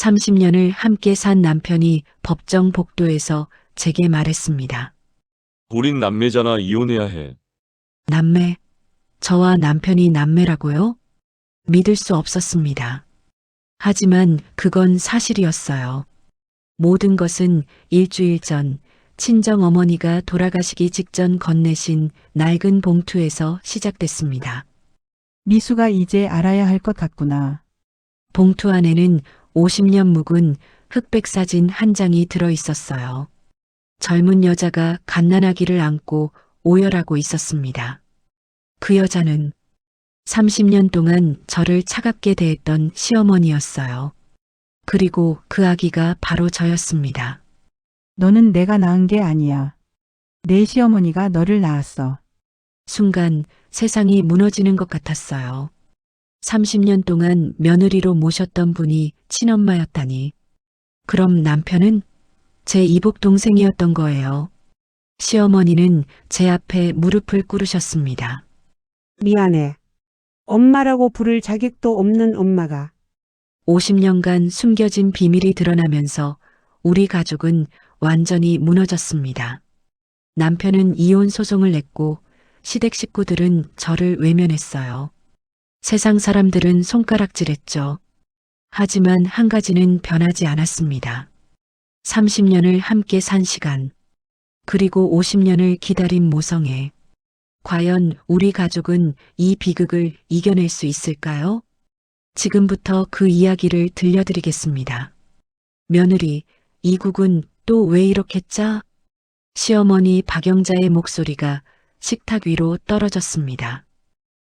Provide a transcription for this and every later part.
30년을 함께 산 남편이 법정 복도에서 제게 말했습니다. 우린 남매잖아. 이혼해야 해. 남매? 저와 남편이 남매라고요? 믿을 수 없었습니다. 하지만 그건 사실이었어요. 모든 것은 일주일 전 친정어머니가 돌아가시기 직전 건네신 낡은 봉투에서 시작됐습니다. 미수가 이제 알아야 할 것 같구나. 봉투 안에는 50년 묵은 흑백 사진 한 장이 들어 있었어요. 젊은 여자가 갓난아기를 안고 오열하고 있었습니다. 그 여자는 30년 동안 저를 차갑게 대했던 시어머니였어요. 그리고 그 아기가 바로 저였습니다. 너는 내가 낳은 게 아니야. 내 시어머니가 너를 낳았어. 순간 세상이 무너지는 것 같았어요. 30년 동안 며느리로 모셨던 분이 친엄마였다니. 그럼 남편은 제 이복 동생이었던 거예요. 시어머니는 제 앞에 무릎을 꿇으셨습니다. 미안해. 엄마라고 부를 자격도 없는 엄마가 50년간 숨겨진 비밀이 드러나면서 우리 가족은 완전히 무너졌습니다. 남편은 이혼 소송을 냈고 시댁 식구들은 저를 외면했어요. 세상 사람들은 손가락질했죠. 하지만 한 가지는 변하지 않았습니다. 30년을 함께 산 시간, 그리고 50년을 기다린 모성애. 과연 우리 가족은 이 비극을 이겨낼 수 있을까요? 지금부터 그 이야기를 들려드리겠습니다. 며느리, 이국은 또 왜 이렇게 짜? 시어머니 박영자의 목소리가 식탁 위로 떨어졌습니다.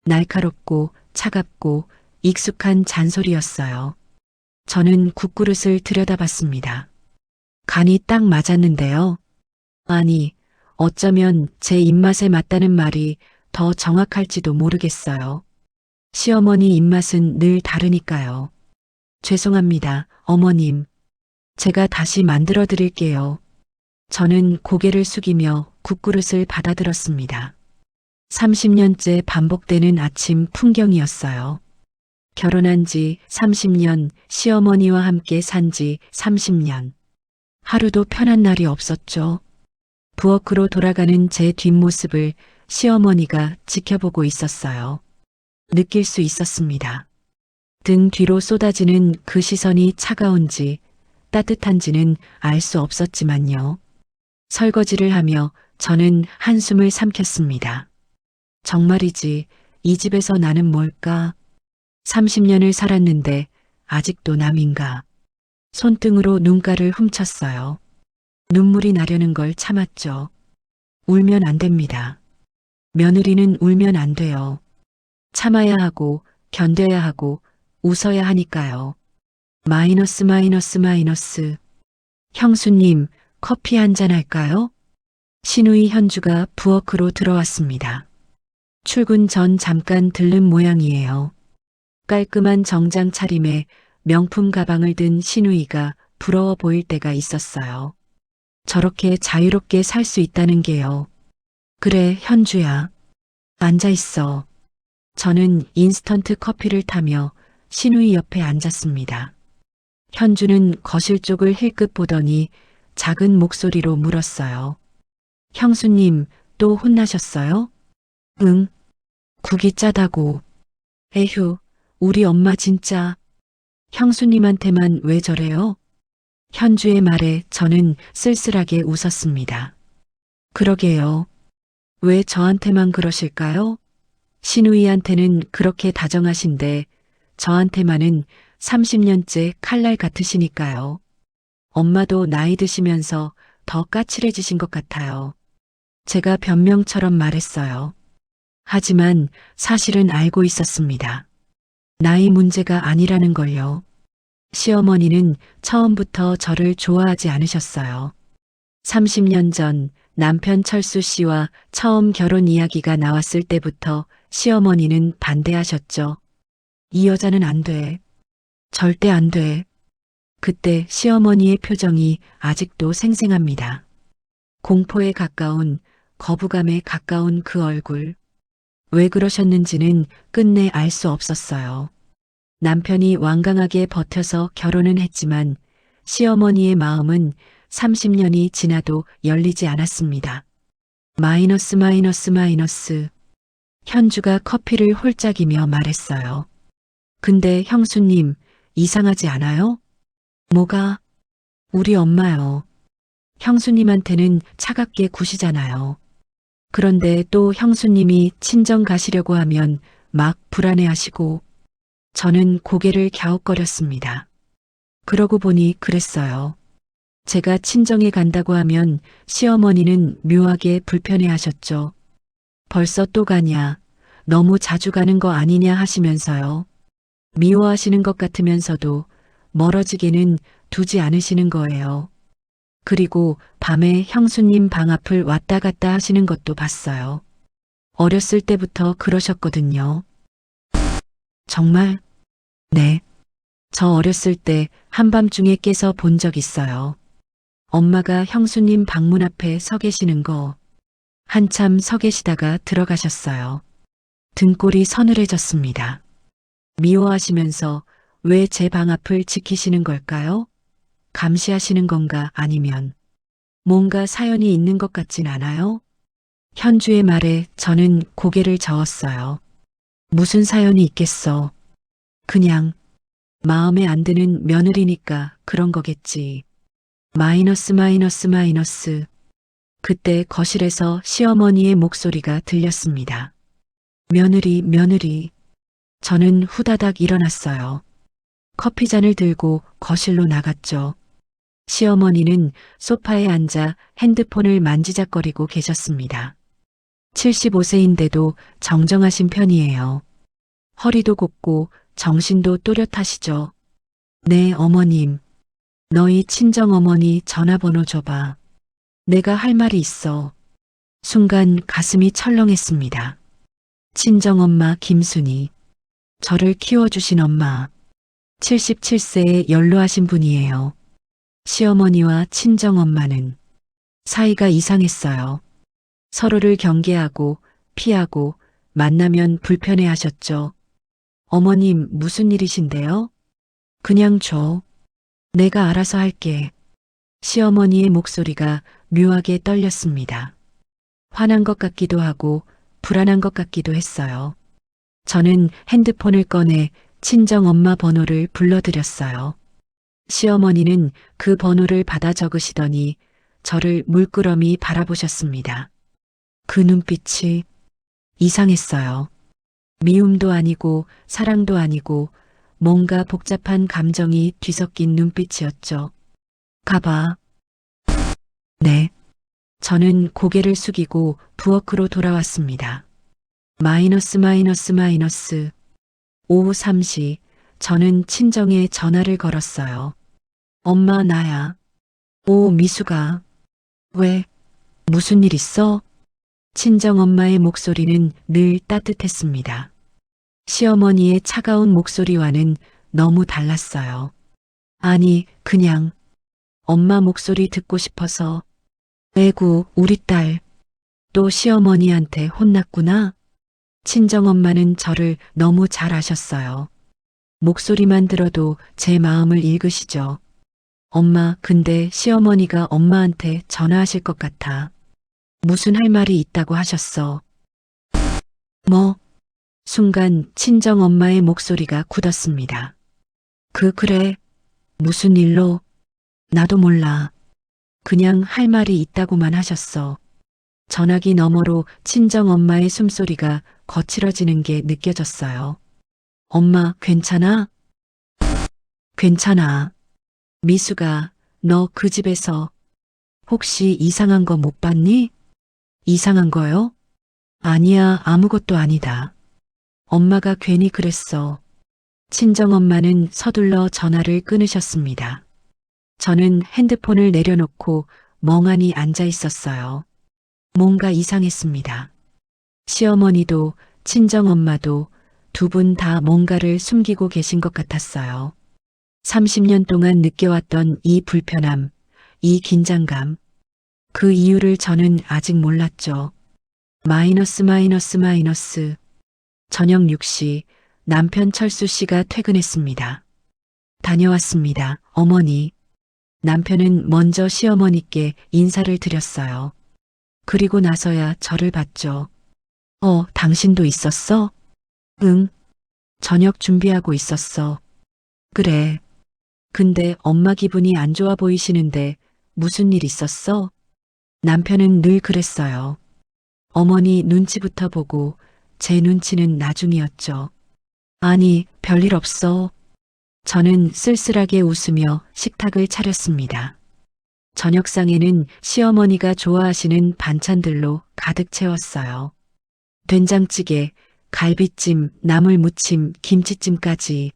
날카롭고 차갑고 익숙한 잔소리였어요. 저는 국그릇을 들여다봤습니다. 간이 딱 맞았는데요. 아니, 어쩌면 제 입맛에 맞다는 말이 더 정확할지도 모르겠어요. 시어머니 입맛은 늘 다르니까요. 죄송합니다, 어머님. 제가 다시 만들어 드릴게요. 저는 고개를 숙이며 국그릇을 받아들었습니다. 30년째 반복되는 아침 풍경이었어요. 결혼한 지 30년, 시어머니와 함께 산 지 30년. 하루도 편한 날이 없었죠. 부엌으로 돌아가는 제 뒷모습을 시어머니가 지켜보고 있었어요. 느낄 수 있었습니다. 등 뒤로 쏟아지는 그 시선이 차가운지 따뜻한지는 알 수 없었지만요. 설거지를 하며 저는 한숨을 삼켰습니다. 정말이지 이 집에서 나는 뭘까? 30년을 살았는데 아직도 남인가? 손등으로 눈가를 훔쳤어요. 눈물이 나려는 걸 참았죠. 울면 안 됩니다. 며느리는 울면 안 돼요. 참아야 하고 견뎌야 하고 웃어야 하니까요. 마이너스 마이너스 마이너스. 형수님, 커피 한잔 할까요? 신우이 현주가 부엌으로 들어왔습니다. 출근 전 잠깐 들른 모양이에요. 깔끔한 정장 차림에 명품 가방을 든 신우이가 부러워 보일 때가 있었어요. 저렇게 자유롭게 살 수 있다는 게요. 그래, 현주야. 앉아 있어. 저는 인스턴트 커피를 타며 신우이 옆에 앉았습니다. 현주는 거실 쪽을 힐끗 보더니 작은 목소리로 물었어요. 형수님, 또 혼나셨어요? 응. 국이 짜다고. 에휴, 우리 엄마 진짜. 형수님한테만 왜 저래요? 현주의 말에 저는 쓸쓸하게 웃었습니다. 그러게요. 왜 저한테만 그러실까요? 신우이한테는 그렇게 다정하신데 저한테만은 30년째 칼날 같으시니까요. 엄마도 나이 드시면서 더 까칠해지신 것 같아요. 제가 변명처럼 말했어요. 하지만 사실은 알고 있었습니다. 나이 문제가 아니라는 걸요. 시어머니는 처음부터 저를 좋아하지 않으셨어요. 30년 전 남편 철수 씨와 처음 결혼 이야기가 나왔을 때부터 시어머니는 반대하셨죠. 이 여자는 안 돼. 절대 안 돼. 그때 시어머니의 표정이 아직도 생생합니다. 공포에 가까운, 거부감에 가까운 그 얼굴. 왜 그러셨는지는 끝내 알 수 없었어요. 남편이 완강하게 버텨서 결혼은 했지만 시어머니의 마음은 30년이 지나도 열리지 않았습니다. 마이너스 마이너스 마이너스. 현주가 커피를 홀짝이며 말했어요. 근데 형수님, 이상하지 않아요? 뭐가? 우리 엄마요. 형수님한테는 차갑게 구시잖아요. 그런데 또 형수님이 친정 가시려고 하면 막 불안해하시고 저는 고개를 갸웃거렸습니다. 그러고 보니 그랬어요. 제가 친정에 간다고 하면 시어머니는 묘하게 불편해하셨죠. 벌써 또 가냐, 너무 자주 가는 거 아니냐 하시면서요. 미워하시는 것 같으면서도 멀어지게는 두지 않으시는 거예요. 그리고 밤에 형수님 방 앞을 왔다 갔다 하시는 것도 봤어요. 어렸을 때부터 그러셨거든요. 정말? 네. 저 어렸을 때 한밤중에 깨서 본 적 있어요. 엄마가 형수님 방문 앞에 서 계시는 거. 한참 서 계시다가 들어가셨어요. 등골이 서늘해졌습니다. 미워하시면서 왜 제 방 앞을 지키시는 걸까요? 감시하시는 건가 아니면 뭔가 사연이 있는 것 같진 않아요? 현주의 말에 저는 고개를 저었어요. 무슨 사연이 있겠어. 그냥 마음에 안 드는 며느리니까 그런 거겠지. 마이너스 마이너스 마이너스. 그때 거실에서 시어머니의 목소리가 들렸습니다. 며느리 며느리. 저는 후다닥 일어났어요. 커피잔을 들고 거실로 나갔죠. 시어머니는 소파에 앉아 핸드폰을 만지작거리고 계셨습니다. 75세인데도 정정하신 편이에요. 허리도 곱고 정신도 또렷하시죠. 네, 어머님. 너희 친정어머니 전화번호 줘봐. 내가 할 말이 있어. 순간 가슴이 철렁했습니다. 친정엄마 김순이. 저를 키워주신 엄마. 77세에 연로하신 분이에요. 시어머니와 친정엄마는 사이가 이상했어요. 서로를 경계하고 피하고 만나면 불편해하셨죠. 어머님 무슨 일이신데요? 그냥 줘. 내가 알아서 할게. 시어머니의 목소리가 묘하게 떨렸습니다. 화난 것 같기도 하고 불안한 것 같기도 했어요. 저는 핸드폰을 꺼내 친정엄마 번호를 불러드렸어요. 시어머니는 그 번호를 받아 적으시더니 저를 물끄러미 바라보셨습니다. 그 눈빛이 이상했어요. 미움도 아니고 사랑도 아니고 뭔가 복잡한 감정이 뒤섞인 눈빛이었죠. 가봐. 네. 저는 고개를 숙이고 부엌으로 돌아왔습니다. 마이너스 마이너스 마이너스. 오후 3시 저는 친정에 전화를 걸었어요. 엄마 나야. 오 미수가. 왜? 무슨 일 있어? 친정엄마의 목소리는 늘 따뜻했습니다. 시어머니의 차가운 목소리와는 너무 달랐어요. 아니, 그냥 엄마 목소리 듣고 싶어서. 에구, 우리 딸. 또 시어머니한테 혼났구나. 친정엄마는 저를 너무 잘 아셨어요. 목소리만 들어도 제 마음을 읽으시죠. 엄마, 근데 시어머니가 엄마한테 전화하실 것 같아. 무슨 할 말이 있다고 하셨어. 뭐? 순간 친정엄마의 목소리가 굳었습니다. 그래. 무슨 일로? 나도 몰라. 그냥 할 말이 있다고만 하셨어. 전화기 너머로 친정엄마의 숨소리가 거칠어지는 게 느껴졌어요. 엄마, 괜찮아? 괜찮아. 미수가, 너 그 집에서 혹시 이상한 거 못 봤니? 이상한 거요? 아니야, 아무것도 아니다. 엄마가 괜히 그랬어. 친정엄마는 서둘러 전화를 끊으셨습니다. 저는 핸드폰을 내려놓고 멍하니 앉아 있었어요. 뭔가 이상했습니다. 시어머니도 친정엄마도 두 분 다 뭔가를 숨기고 계신 것 같았어요. 30년 동안 느껴왔던 이 불편함, 이 긴장감. 그 이유를 저는 아직 몰랐죠. 마이너스 마이너스 마이너스. 저녁 6시 남편 철수 씨가 퇴근했습니다. 다녀왔습니다, 어머니. 남편은 먼저 시어머니께 인사를 드렸어요. 그리고 나서야 저를 봤죠. 당신도 있었어? 응. 저녁 준비하고 있었어. 그래. 근데 엄마 기분이 안 좋아 보이시는데 무슨 일 있었어? 남편은 늘 그랬어요. 어머니 눈치부터 보고 제 눈치는 나중이었죠. 아니, 별일 없어. 저는 쓸쓸하게 웃으며 식탁을 차렸습니다. 저녁상에는 시어머니가 좋아하시는 반찬들로 가득 채웠어요. 된장찌개, 갈비찜, 나물무침, 김치찜까지.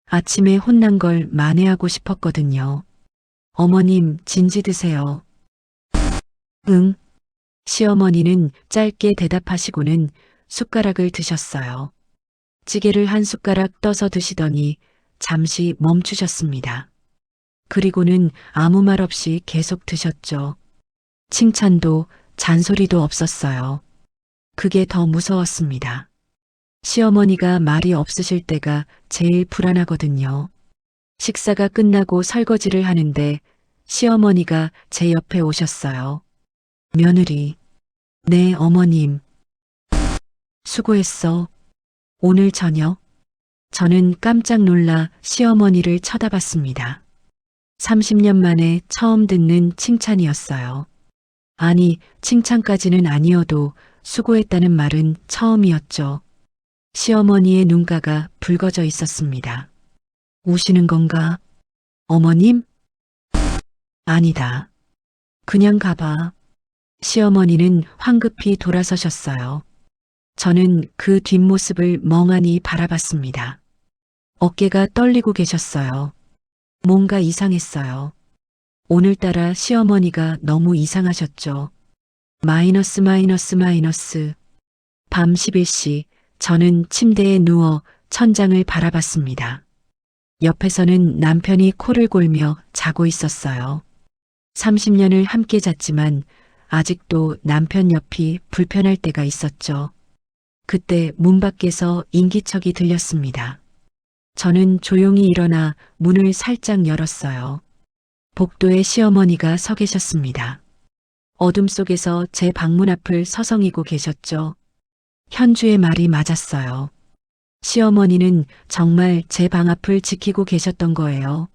아침에 혼난 걸 만회하고 싶었거든요. 어머님, 진지 드세요. 응. 시어머니는 짧게 대답하시고는 숟가락을 드셨어요. 찌개를 한 숟가락 떠서 드시더니 잠시 멈추셨습니다. 그리고는 아무 말 없이 계속 드셨죠. 칭찬도 잔소리도 없었어요. 그게 더 무서웠습니다. 시어머니가 말이 없으실 때가 제일 불안하거든요. 식사가 끝나고 설거지를 하는데 시어머니가 제 옆에 오셨어요. 며느리. 네, 어머님. 수고했어. 오늘 저녁. 저는 깜짝 놀라 시어머니를 쳐다봤습니다. 30년 만에 처음 듣는 칭찬이었어요. 아니, 칭찬까지는 아니어도 수고했다는 말은 처음이었죠. 시어머니의 눈가가 붉어져 있었습니다. 우시는 건가? 어머님? 아니다. 그냥 가봐. 시어머니는 황급히 돌아서셨어요. 저는 그 뒷모습을 멍하니 바라봤습니다. 어깨가 떨리고 계셨어요. 뭔가 이상했어요. 오늘따라 시어머니가 너무 이상하셨죠. 마이너스. 밤 11시 저는 침대에 누워 천장을 바라봤습니다. 옆에서는 남편이 코를 골며 자고 있었어요. 30년을 함께 잤지만 아직도 남편 옆이 불편할 때가 있었죠. 그때 문 밖에서 인기척이 들렸습니다. 저는 조용히 일어나 문을 살짝 열었어요. 복도에 시어머니가 서 계셨습니다. 어둠 속에서 제 방문 앞을 서성이고 계셨죠. 현주의 말이 맞았어요. 시어머니는 정말 제 방 앞을 지키고 계셨던 거예요.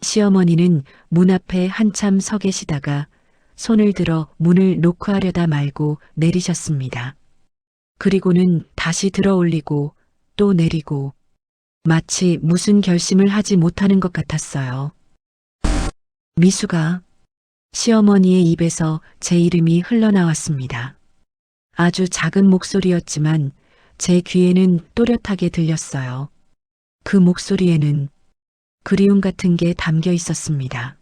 시어머니는 문 앞에 한참 서 계시다가 손을 들어 문을 노크하려다 말고 내리셨습니다. 그리고는 다시 들어 올리고 또 내리고 마치 무슨 결심을 하지 못하는 것 같았어요. 미수가. 시어머니의 입에서 제 이름이 흘러나왔습니다. 아주 작은 목소리였지만 제 귀에는 또렷하게 들렸어요. 그 목소리에는 그리움 같은 게 담겨 있었습니다.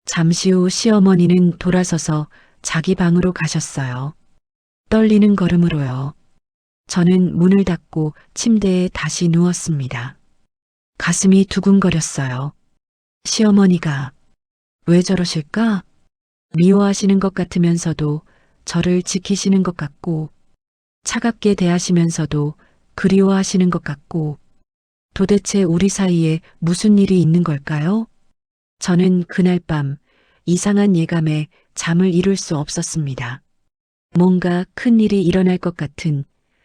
잠시 후 시어머니는 돌아서서 자기 방으로 가셨어요. 떨리는 걸음으로요. 저는 문을 닫고 침대에 다시 누웠습니다. 가슴이 두근거렸어요. 시어머니가 왜 저러실까? 미워하시는 것 같으면서도 저를 지키시는 것 같고 차갑게 대하시면서도 그리워하시는 것 같고 도대체 우리 사이에 무슨 일이 있는 걸까요? 저는 그날 밤 이상한 예감에 잠을 이룰 수 없었습니다. 뭔가 큰 일이 일어날 것 같은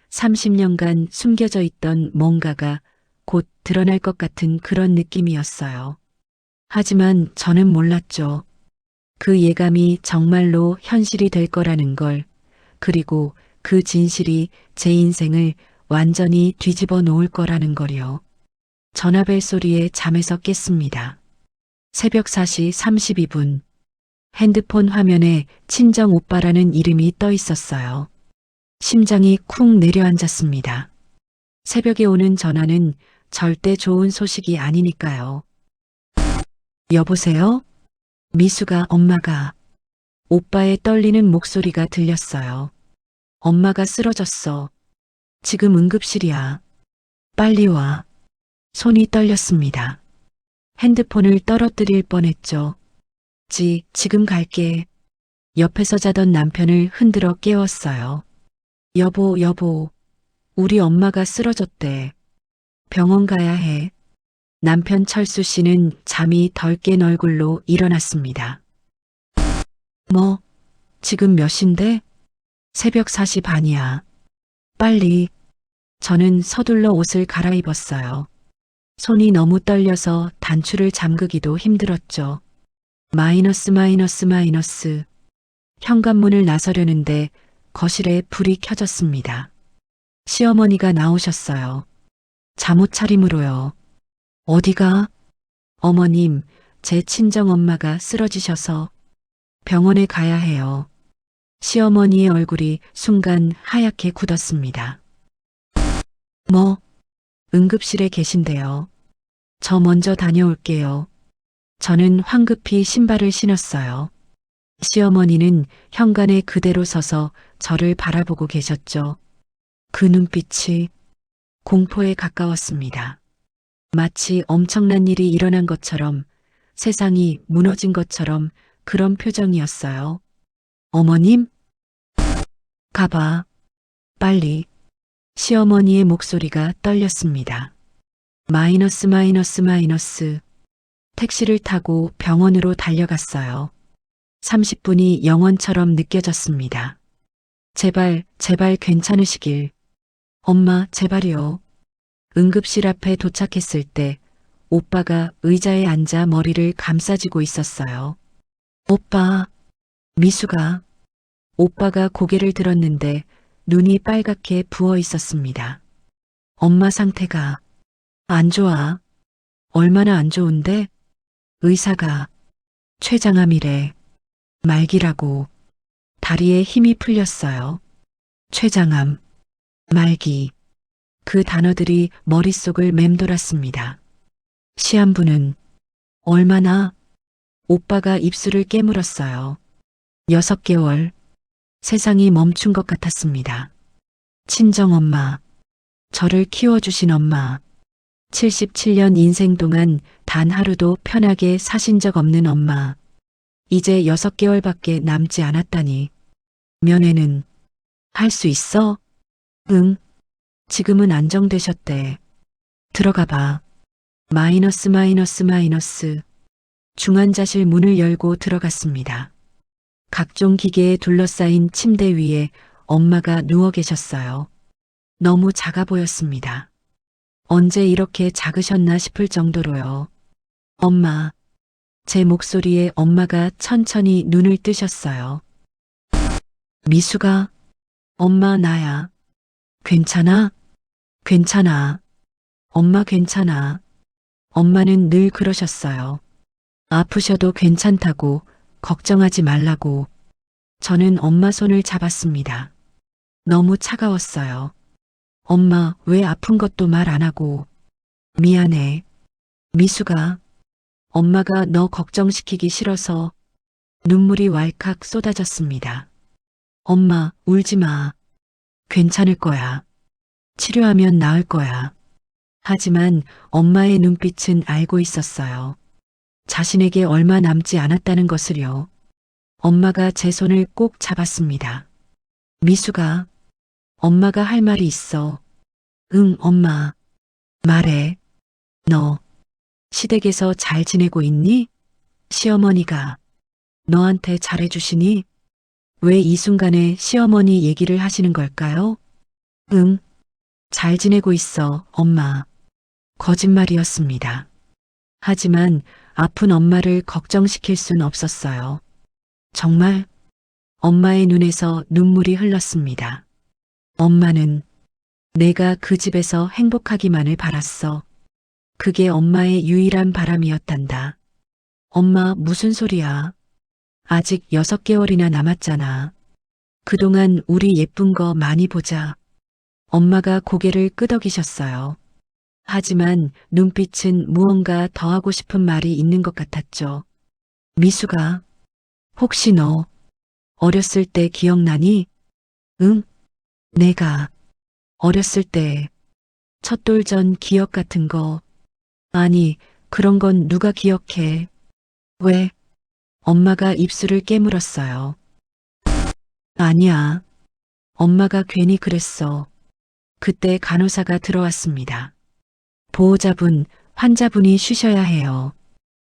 30년간 숨겨져 있던 뭔가가 곧 드러날 것 같은 그런 느낌이었어요. 하지만 저는 몰랐죠. 그 예감이 정말로 현실이 될 거라는 걸, 그리고 그 진실이 제 인생을 완전히 뒤집어 놓을 거라는 걸요. 전화벨 소리에 잠에서 깼습니다. 새벽 4시 32분. 핸드폰 화면에 친정 오빠라는 이름이 떠 있었어요. 심장이 쿵 내려앉았습니다. 새벽에 오는 전화는 절대 좋은 소식이 아니니까요. 여보세요? 미수가 엄마가. 오빠의 떨리는 목소리가 들렸어요. 엄마가 쓰러졌어. 지금 응급실이야. 빨리 와. 손이 떨렸습니다. 핸드폰을 떨어뜨릴 뻔했죠. 지금 갈게. 옆에서 자던 남편을 흔들어 깨웠어요. 여보, 우리 엄마가 쓰러졌대. 병원 가야 해. 남편 철수 씨는 잠이 덜 깬 얼굴로 일어났습니다. 뭐, 지금 몇 시인데? 새벽 4시 반이야. 빨리. 저는 서둘러 옷을 갈아입었어요. 손이 너무 떨려서 단추를 잠그기도 힘들었죠. 마이너스. 현관문을 나서려는데 거실에 불이 켜졌습니다. 시어머니가 나오셨어요. 잠옷 차림으로요. 어디가? 어머님, 제 친정엄마가 쓰러지셔서 병원에 가야 해요. 시어머니의 얼굴이 순간 하얗게 굳었습니다. 뭐, 응급실에 계신데요. 저 먼저 다녀올게요. 저는 황급히 신발을 신었어요. 시어머니는 현관에 그대로 서서 저를 바라보고 계셨죠. 그 눈빛이 공포에 가까웠습니다. 마치 엄청난 일이 일어난 것처럼, 세상이 무너진 것처럼 그런 표정이었어요. 어머님? 가봐. 빨리. 시어머니의 목소리가 떨렸습니다. 마이너스. 택시를 타고 병원으로 달려갔어요. 30분이 영원처럼 느껴졌습니다. 제발 괜찮으시길. 엄마, 제발이요. 응급실 앞에 도착했을 때 오빠가 의자에 앉아 머리를 감싸쥐고 있었어요. 오빠, 미수가. 오빠가 고개를 들었는데 눈이 빨갛게 부어 있었습니다. 엄마 상태가 안 좋아. 얼마나 안 좋은데? 의사가 췌장암이래. 말기라고. 다리에 힘이 풀렸어요. 췌장암, 말기. 그 단어들이 머릿속을 맴돌았습니다. 시한부는 얼마나? 오빠가 입술을 깨물었어요. 6개월. 세상이 멈춘 것 같았습니다. 친정엄마. 저를 키워주신 엄마. 77년 인생 동안 단 하루도 편하게 사신 적 없는 엄마. 이제 6개월밖에 남지 않았다니. 면회는 할 수 있어? 응. 지금은 안정되셨대. 들어가 봐. 마이너스. 중환자실 문을 열고 들어갔습니다. 각종 기계에 둘러싸인 침대 위에 엄마가 누워 계셨어요. 너무 작아 보였습니다. 언제 이렇게 작으셨나 싶을 정도로요. 엄마. 제 목소리에 엄마가 천천히 눈을 뜨셨어요. 미수가. 엄마, 나야. 괜찮아? 괜찮아. 엄마 괜찮아. 엄마는 늘 그러셨어요. 아프셔도 괜찮다고, 걱정하지 말라고. 저는 엄마 손을 잡았습니다. 너무 차가웠어요. 엄마, 왜 아픈 것도 말 안 하고. 미안해. 미수가. 엄마가 너 걱정시키기 싫어서. 눈물이 왈칵 쏟아졌습니다. 엄마, 울지 마. 괜찮을 거야. 치료하면 나을 거야. 하지만 엄마의 눈빛은 알고 있었어요. 자신에게 얼마 남지 않았다는 것을요. 엄마가 제 손을 꼭 잡았습니다. 미수가. 엄마가 할 말이 있어. 응, 엄마. 말해. 너 시댁에서 잘 지내고 있니? 시어머니가 너한테 잘해주시니? 왜 이 순간에 시어머니 얘기를 하시는 걸까요? 응, 잘 지내고 있어, 엄마. 거짓말이었습니다. 하지만 아픈 엄마를 걱정시킬 순 없었어요. 정말 엄마의 눈에서 눈물이 흘렀습니다. 엄마는 내가 그 집에서 행복하기만을 바랐어. 그게 엄마의 유일한 바람이었단다. 엄마, 무슨 소리야? 아직 6개월이나 남았잖아. 그동안 우리 예쁜 거 많이 보자. 엄마가 고개를 끄덕이셨어요. 하지만 눈빛은 무언가 더 하고 싶은 말이 있는 것 같았죠. 미수가, 혹시 너 어렸을 때 기억나니? 응? 내가 어렸을 때 첫돌 전 기억 같은 거. 아니, 그런 건 누가 기억해? 왜? 엄마가 입술을 깨물었어요. 아니야. 엄마가 괜히 그랬어. 그때 간호사가 들어왔습니다. 보호자분, 환자분이 쉬셔야 해요.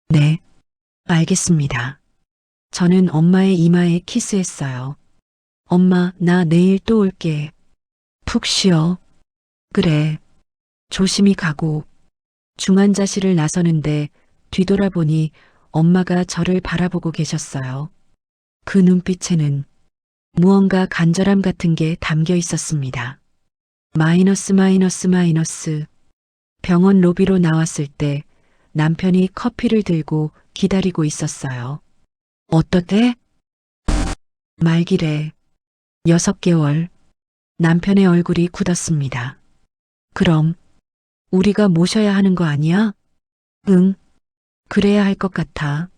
네, 알겠습니다. 저는 엄마의 이마에 키스했어요. 엄마, 나 내일 또 올게. 푹 쉬어. 그래. 조심히 가고. 중환자실을 나서는데 뒤돌아보니 엄마가 저를 바라보고 계셨어요. 그 눈빛에는 무언가 간절함 같은 게 담겨 있었습니다. 마이너스 마이너스 마이너스. 병원 로비로 나왔을 때 남편이 커피를 들고 기다리고 있었어요. 어떻대? 말기래. 6개월. 남편의 얼굴이 굳었습니다. 그럼 우리가 모셔야 하는 거 아니야? 응. 그래야 할 것 같아.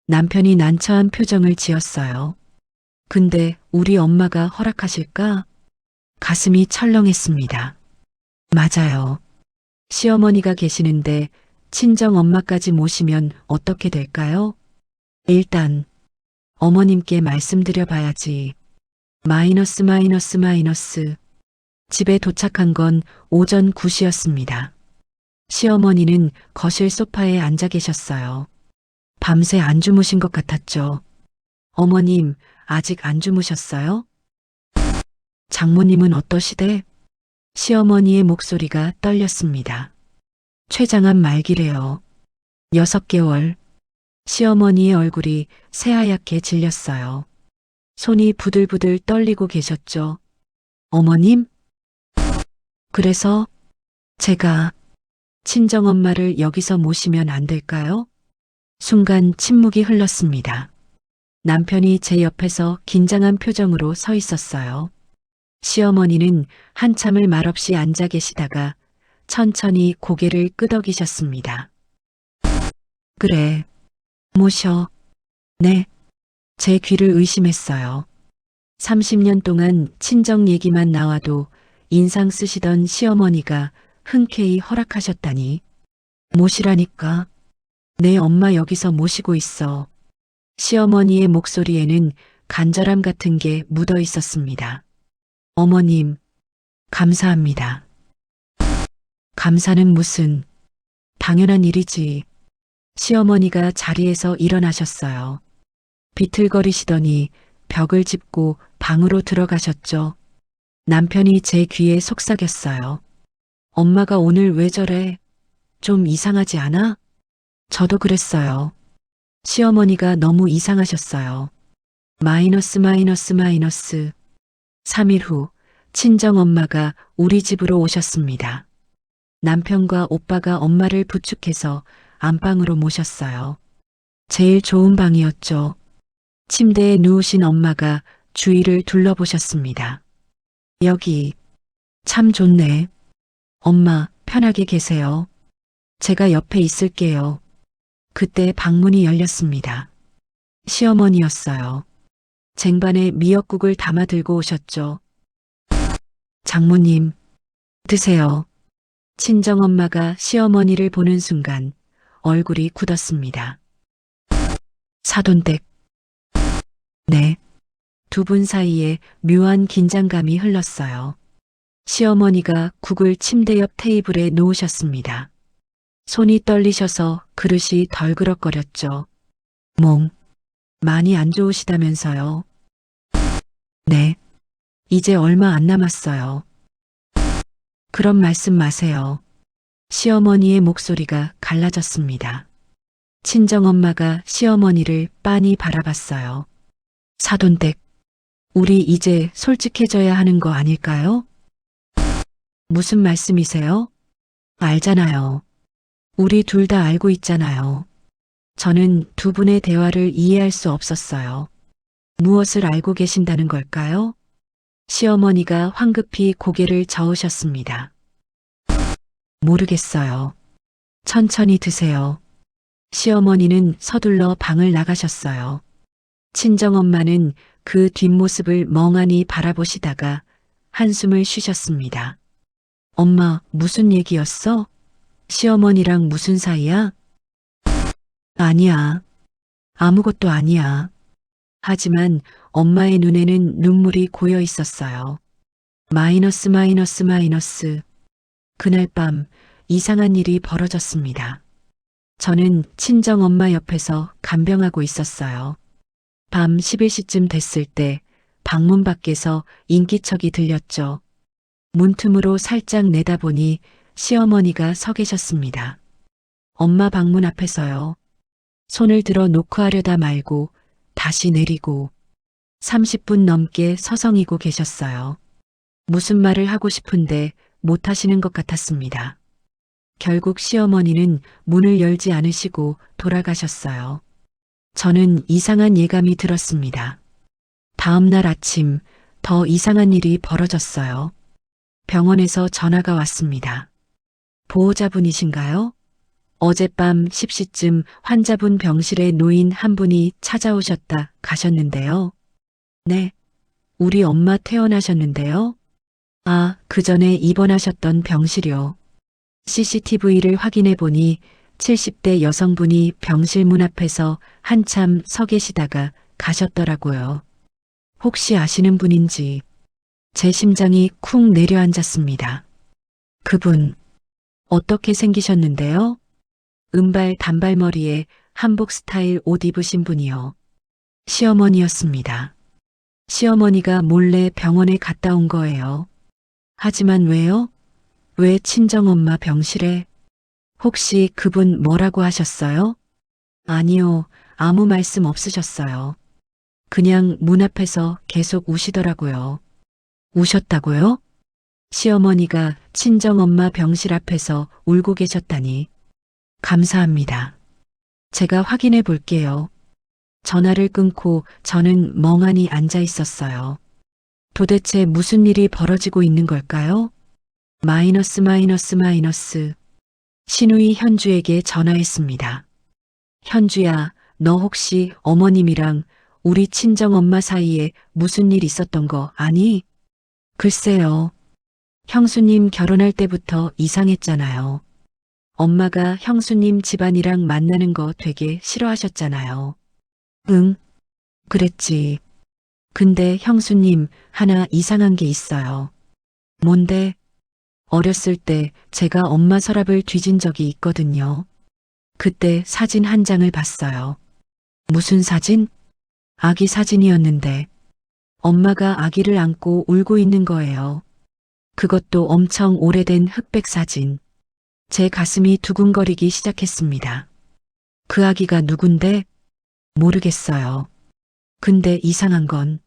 남편이 난처한 표정을 지었어요. 근데 우리 엄마가 허락하실까? 가슴이 철렁했습니다. 맞아요. 시어머니가 계시는데 친정 엄마까지 모시면 어떻게 될까요? 일단 어머님께 말씀드려 봐야지. 마이너스 마이너스 마이너스. 집에 도착한 건 오전 9시였습니다. 시어머니는 거실 소파에 앉아 계셨어요. 밤새 안 주무신 것 같았죠. 어머님, 아직 안 주무셨어요? 장모님은 어떠시대? 시어머니의 목소리가 떨렸습니다. 췌장암 말기래요. 6개월. 시어머니의 얼굴이 새하얗게 질렸어요. 손이 부들부들 떨리고 계셨죠. 어머님? 그래서 제가 친정엄마를 여기서 모시면 안 될까요? 순간 침묵이 흘렀습니다. 남편이 제 옆에서 긴장한 표정으로 서 있었어요. 시어머니는 한참을 말없이 앉아 계시다가 천천히 고개를 끄덕이셨습니다. 그래, 모셔. 네, 제 귀를 의심했어요. 30년 동안 친정 얘기만 나와도 인상 쓰시던 시어머니가 흔쾌히 허락하셨다니. 모시라니까. 내 엄마 여기서 모시고 있어. 시어머니의 목소리에는 간절함 같은 게 묻어 있었습니다. 어머님, 감사합니다. 감사는 무슨, 당연한 일이지. 시어머니가 자리에서 일어나셨어요. 비틀거리시더니 벽을 짚고 방으로 들어가셨죠. 남편이 제 귀에 속삭였어요. 엄마가 오늘 왜 저래? 좀 이상하지 않아? 저도 그랬어요. 시어머니가 너무 이상하셨어요. 마이너스 마이너스 마이너스. 3일 후 친정엄마가 우리 집으로 오셨습니다. 남편과 오빠가 엄마를 부축해서 안방으로 모셨어요. 제일 좋은 방이었죠. 침대에 누우신 엄마가 주위를 둘러보셨습니다. 여기 참 좋네. 엄마 편하게 계세요. 제가 옆에 있을게요. 그때 방문이 열렸습니다. 시어머니였어요. 쟁반에 미역국을 담아 들고 오셨죠. 장모님, 드세요. 친정엄마가 시어머니를 보는 순간 얼굴이 굳었습니다. 사돈댁. 네. 두 분 사이에 묘한 긴장감이 흘렀어요. 시어머니가 국을 침대 옆 테이블에 놓으셨습니다. 손이 떨리셔서 그릇이 덜그럭거렸죠. 몸, 많이 안 좋으시다면서요. 네. 이제 얼마 안 남았어요. 그런 말씀 마세요. 시어머니의 목소리가 갈라졌습니다. 친정엄마가 시어머니를 빤히 바라봤어요. 사돈댁, 우리 이제 솔직해져야 하는 거 아닐까요? 무슨 말씀이세요? 알잖아요. 우리 둘 다 알고 있잖아요. 저는 두 분의 대화를 이해할 수 없었어요. 무엇을 알고 계신다는 걸까요? 시어머니가 황급히 고개를 저으셨습니다. 모르겠어요. 천천히 드세요. 시어머니는 서둘러 방을 나가셨어요. 친정엄마는 그 뒷모습을 멍하니 바라보시다가 한숨을 쉬셨습니다. 엄마, 무슨 얘기였어? 시어머니랑 무슨 사이야? 아니야. 아무것도 아니야. 하지만 엄마의 눈에는 눈물이 고여 있었어요. 마이너스 마이너스 마이너스. 그날 밤 이상한 일이 벌어졌습니다. 저는 친정엄마 옆에서 간병하고 있었어요. 밤 11시쯤 됐을 때 방문 밖에서 인기척이 들렸죠. 문틈으로 살짝 내다보니 시어머니가 서 계셨습니다. 엄마 방문 앞에서요. 손을 들어 놓고 하려다 말고 다시 내리고 30분 넘게 서성이고 계셨어요. 무슨 말을 하고 싶은데 못 하시는 것 같았습니다. 결국 시어머니는 문을 열지 않으시고 돌아가셨어요. 저는 이상한 예감이 들었습니다. 다음 날 아침 더 이상한 일이 벌어졌어요. 병원에서 전화가 왔습니다. 보호자분이신가요? 어젯밤 10시쯤 환자분 병실에 노인 한 분이 찾아오셨다 가셨는데요. 네, 우리 엄마 퇴원하셨는데요. 아, 그 전에 입원하셨던 병실이요. CCTV를 확인해 보니 70대 여성분이 병실 문 앞에서 한참 서 계시다가 가셨더라고요. 혹시 아시는 분인지. 제 심장이 쿵 내려앉았습니다. 그분, 어떻게 생기셨는데요? 은발 단발머리에 한복 스타일 옷 입으신 분이요. 시어머니였습니다. 시어머니가 몰래 병원에 갔다 온 거예요. 하지만 왜요? 왜 친정엄마 병실에? 혹시 그분 뭐라고 하셨어요? 아니요, 아무 말씀 없으셨어요. 그냥 문 앞에서 계속 우시더라고요. 우셨다고요? 시어머니가 친정엄마 병실 앞에서 울고 계셨다니. 감사합니다. 제가 확인해 볼게요. 전화를 끊고 저는 멍하니 앉아 있었어요. 도대체 무슨 일이 벌어지고 있는 걸까요? 마이너스. 신우이 현주에게 전화했습니다. 현주야, 너 혹시 어머님이랑 우리 친정엄마 사이에 무슨 일 있었던 거 아니? 글쎄요. 형수님 결혼할 때부터 이상했잖아요. 엄마가 형수님 집안이랑 만나는 거 되게 싫어하셨잖아요. 응, 그랬지. 근데 형수님 하나 이상한 게 있어요. 뭔데? 어렸을 때 제가 엄마 서랍을 뒤진 적이 있거든요. 그때 사진 한 장을 봤어요. 무슨 사진? 아기 사진이었는데 엄마가 아기를 안고 울고 있는 거예요. 그것도 엄청 오래된 흑백 사진. 제 가슴이 두근거리기 시작했습니다. 그 아기가 누군데? 모르겠어요. 근데 이상한 건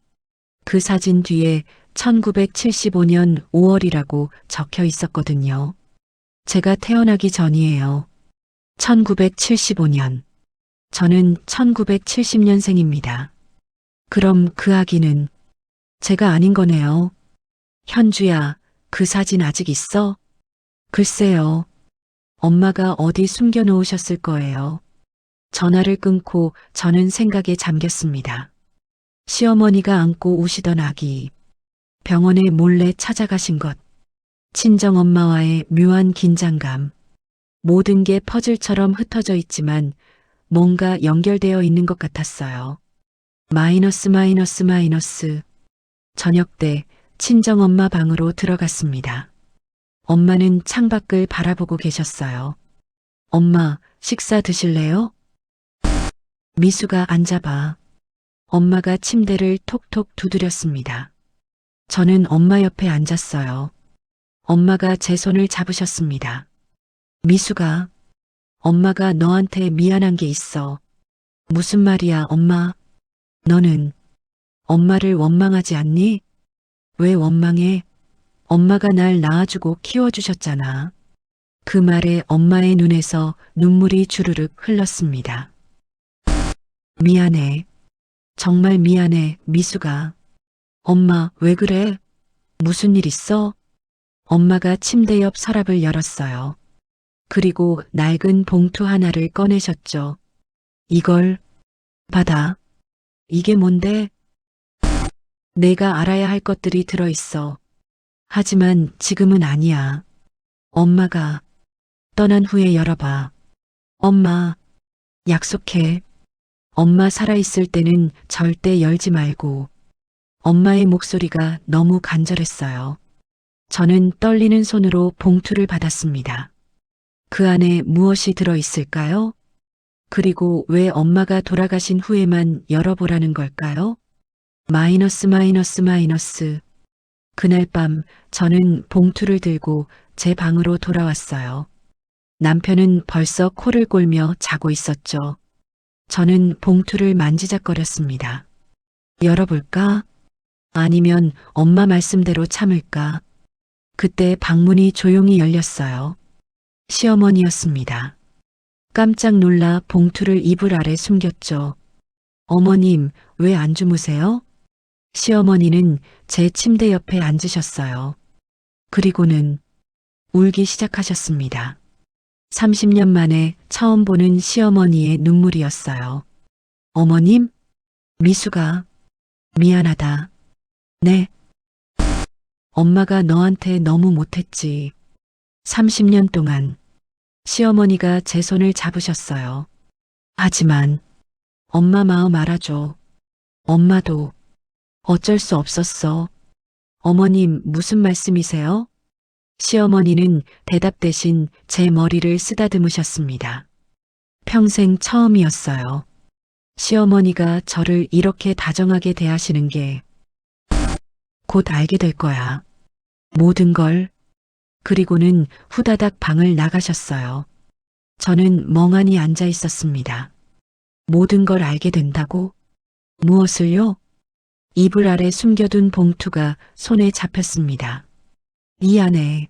그 사진 뒤에 1975년 5월이라고 적혀 있었거든요. 제가 태어나기 전이에요. 1975년. 저는 1970년생입니다. 그럼 그 아기는 제가 아닌 거네요. 현주야, 그 사진 아직 있어? 글쎄요. 엄마가 어디 숨겨 놓으셨을 거예요. 전화를 끊고 저는 생각에 잠겼습니다. 시어머니가 안고 우시던 아기, 병원에 몰래 찾아가신 것, 친정엄마와의 묘한 긴장감, 모든 게 퍼즐처럼 흩어져 있지만 뭔가 연결되어 있는 것 같았어요. 마이너스. 저녁 때 친정엄마 방으로 들어갔습니다. 엄마는 창밖을 바라보고 계셨어요. 엄마, 식사 드실래요? 미수가 앉아봐. 엄마가 침대를 톡톡 두드렸습니다. 저는 엄마 옆에 앉았어요. 엄마가 제 손을 잡으셨습니다. 미수가, 엄마가 너한테 미안한 게 있어. 무슨 말이야, 엄마? 너는 엄마를 원망하지 않니? 왜 원망해? 엄마가 날 낳아주고 키워주셨잖아. 그 말에 엄마의 눈에서 눈물이 주르륵 흘렀습니다. 미안해. 정말 미안해, 미수가. 엄마, 왜 그래? 무슨 일 있어? 엄마가 침대 옆 서랍을 열었어요. 그리고 낡은 봉투 하나를 꺼내셨죠. 이걸 받아. 이게 뭔데? 내가 알아야 할 것들이 들어있어. 하지만 지금은 아니야. 엄마가 떠난 후에 열어봐. 엄마, 약속해. 엄마 살아있을 때는 절대 열지 말고. 엄마의 목소리가 너무 간절했어요. 저는 떨리는 손으로 봉투를 받았습니다. 그 안에 무엇이 들어 있을까요? 그리고 왜 엄마가 돌아가신 후에만 열어보라는 걸까요? 마이너스 마이너스 마이너스. 그날 밤 저는 봉투를 들고 제 방으로 돌아왔어요. 남편은 벌써 코를 골며 자고 있었죠. 저는 봉투를 만지작거렸습니다. 열어볼까? 아니면 엄마 말씀대로 참을까? 그때 방문이 조용히 열렸어요. 시어머니였습니다. 깜짝 놀라 봉투를 이불 아래 숨겼죠. 어머님, 왜 안 주무세요? 시어머니는 제 침대 옆에 앉으셨어요. 그리고는 울기 시작하셨습니다. 30년 만에 처음 보는 시어머니의 눈물이었어요. 어머님? 미수가 미안하다. 네. 엄마가 너한테 너무 못했지. 30년 동안 시어머니가 제 손을 잡으셨어요. 하지만 엄마 마음 알아줘. 엄마도 어쩔 수 없었어. 어머님 무슨 말씀이세요? 시어머니는 대답 대신 제 머리를 쓰다듬으셨습니다. 평생 처음이었어요. 시어머니가 저를 이렇게 다정하게 대하시는 게 곧 알게 될 거야. 모든 걸. 그리고는 후다닥 방을 나가셨어요. 저는 멍하니 앉아 있었습니다. 모든 걸 알게 된다고? 무엇을요? 이불 아래 숨겨둔 봉투가 손에 잡혔습니다. 이 안에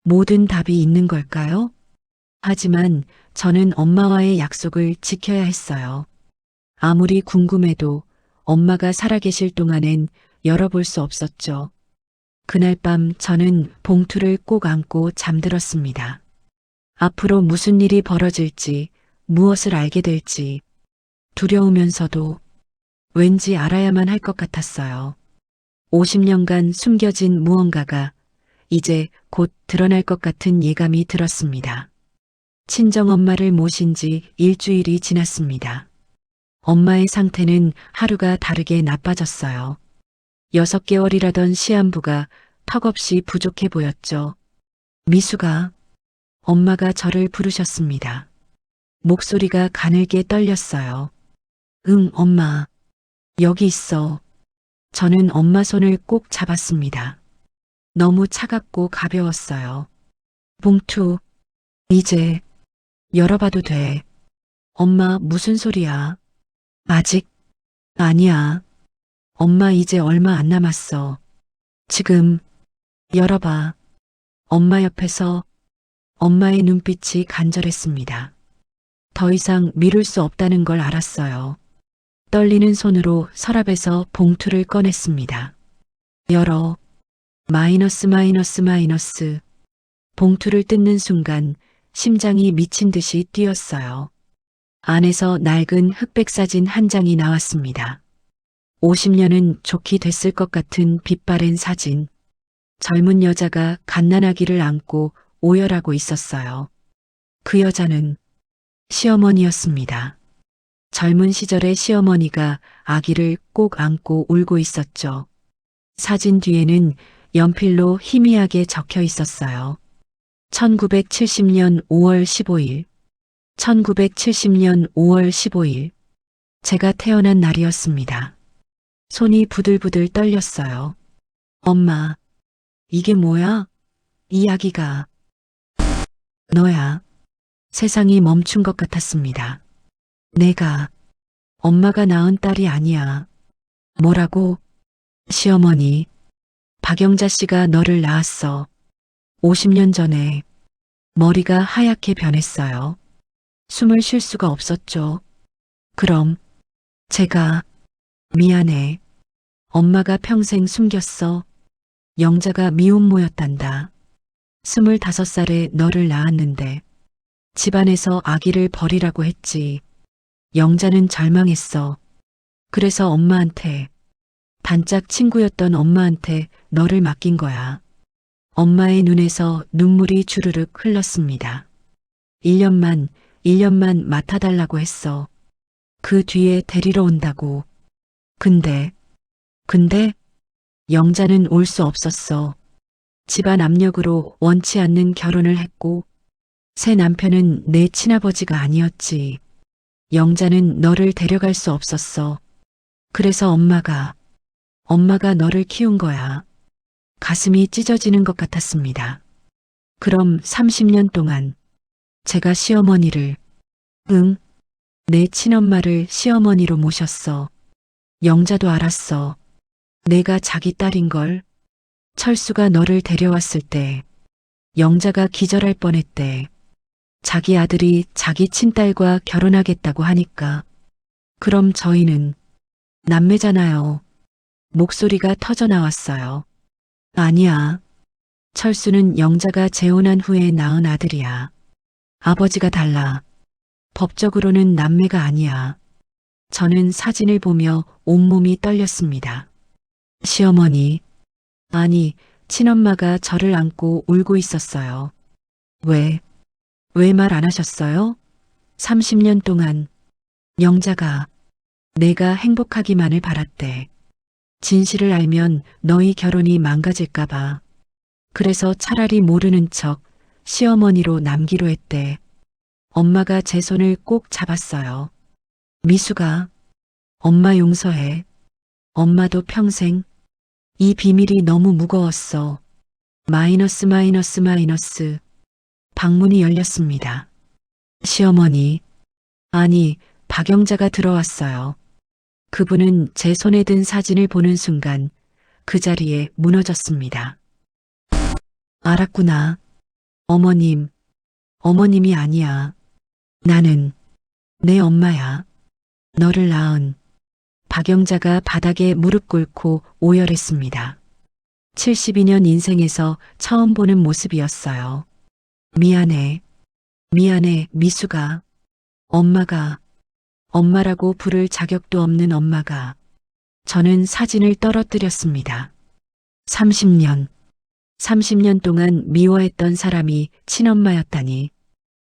모든 답이 있는 걸까요? 하지만 저는 엄마와의 약속을 지켜야 했어요. 아무리 궁금해도 엄마가 살아계실 동안엔 열어볼 수 없었죠. 그날 밤 저는 봉투를 꼭 안고 잠들었습니다. 앞으로 무슨 일이 벌어질지, 무엇을 알게 될지 두려우면서도 왠지 알아야만 할 것 같았어요. 50년간 숨겨진 무언가가 이제 곧 드러날 것 같은 예감이 들었습니다. 친정엄마를 모신 지 일주일이 지났습니다. 엄마의 상태는 하루가 다르게 나빠졌어요. 6개월이라던 시한부가 턱없이 부족해 보였죠. 미수가, 엄마가 저를 부르셨습니다. 목소리가 가늘게 떨렸어요. 응, 엄마. 여기 있어. 저는 엄마 손을 꼭 잡았습니다. 너무 차갑고 가벼웠어요. 봉투, 이제 열어봐도 돼. 엄마 무슨 소리야? 아직? 아니야. 엄마 이제 얼마 안 남았어. 지금 열어봐. 엄마 옆에서 엄마의 눈빛이 간절했습니다. 더 이상 미룰 수 없다는 걸 알았어요. 떨리는 손으로 서랍에서 봉투를 꺼냈습니다. 열어. 마이너스 마이너스 마이너스. 봉투를 뜯는 순간 심장이 미친 듯이 뛰었어요. 안에서 낡은 흑백 사진 한 장이 나왔습니다. 50년은 좋게 됐을 것 같은 빛바랜 사진. 젊은 여자가 갓난아기를 안고 오열하고 있었어요. 그 여자는 시어머니였습니다. 젊은 시절의 시어머니가 아기를 꼭 안고 울고 있었죠. 사진 뒤에는 연필로 희미하게 적혀 있었어요. 1970년 5월 15일. 1970년 5월 15일. 제가 태어난 날이었습니다. 손이 부들부들 떨렸어요. 엄마, 이게 뭐야? 이 아기가 너야. 세상이 멈춘 것 같았습니다. 내가 엄마가 낳은 딸이 아니야. 뭐라고? 시어머니, 박영자 씨가 너를 낳았어. 50년 전에 머리가 하얗게 변했어요. 숨을 쉴 수가 없었죠. 그럼 제가 미안해. 엄마가 평생 숨겼어. 영자가 미혼모였단다. 25살에 너를 낳았는데 집안에서 아기를 버리라고 했지. 영자는 절망했어. 그래서 엄마한테, 단짝 친구였던 엄마한테 너를 맡긴 거야. 엄마의 눈에서 눈물이 주르륵 흘렀습니다. 1년만 맡아달라고 했어. 그 뒤에 데리러 온다고. 근데 영자는 올 수 없었어. 집안 압력으로 원치 않는 결혼을 했고 새 남편은 내 친아버지가 아니었지. 영자는 너를 데려갈 수 없었어. 그래서 엄마가 너를 키운 거야. 가슴이 찢어지는 것 같았습니다. 그럼 30년 동안 제가 시어머니를, 내 친엄마를 시어머니로 모셨어. 영자도 알았어. 내가 자기 딸인 걸. 철수가 너를 데려왔을 때 영자가 기절할 뻔했대. 자기 아들이 자기 친딸과 결혼하겠다고 하니까. 그럼 저희는 남매잖아요. 목소리가 터져 나왔어요. 아니야. 철수는 영자가 재혼한 후에 낳은 아들이야. 아버지가 달라. 법적으로는 남매가 아니야. 저는 사진을 보며 온몸이 떨렸습니다. 시어머니, 아니, 친엄마가 저를 안고 울고 있었어요. 왜 말 안 하셨어요? 30년 동안 영자가 내가 행복하기만을 바랐대. 진실을 알면 너희 결혼이 망가질까봐. 그래서 차라리 모르는 척 시어머니로 남기로 했대. 엄마가 제 손을 꼭 잡았어요. 미수가, 엄마 용서해. 엄마도 평생. 이 비밀이 너무 무거웠어. 마이너스. 방문이 열렸습니다. 시어머니, 아니, 박영자가 들어왔어요. 그분은 제 손에 든 사진을 보는 순간 그 자리에 무너졌습니다. 알았구나. 어머님이 아니야. 나는 내 엄마야. 너를 낳은. 박영자가 바닥에 무릎 꿇고 오열했습니다. 72년 인생에서 처음 보는 모습이었어요. 미안해, 미수가. 엄마라고 부를 자격도 없는 엄마가. 저는 사진을 떨어뜨렸습니다. 30년 동안 미워했던 사람이 친엄마였다니.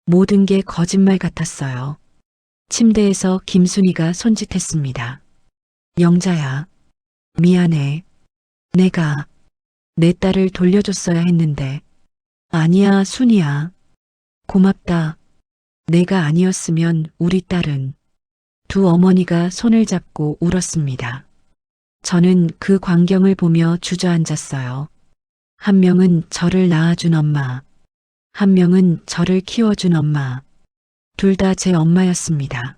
모든 게 거짓말 같았어요. 침대에서 김순이가 손짓했습니다. 영자야, 미안해. 내가 내 딸을 돌려줬어야 했는데. 아니야, 순이야. 고맙다. 내가 아니었으면 우리 딸은. 두 어머니가 손을 잡고 울었습니다. 저는 그 광경을 보며 주저앉았어요. 한 명은 저를 낳아준 엄마, 한 명은 저를 키워준 엄마. 둘 다 제 엄마였습니다.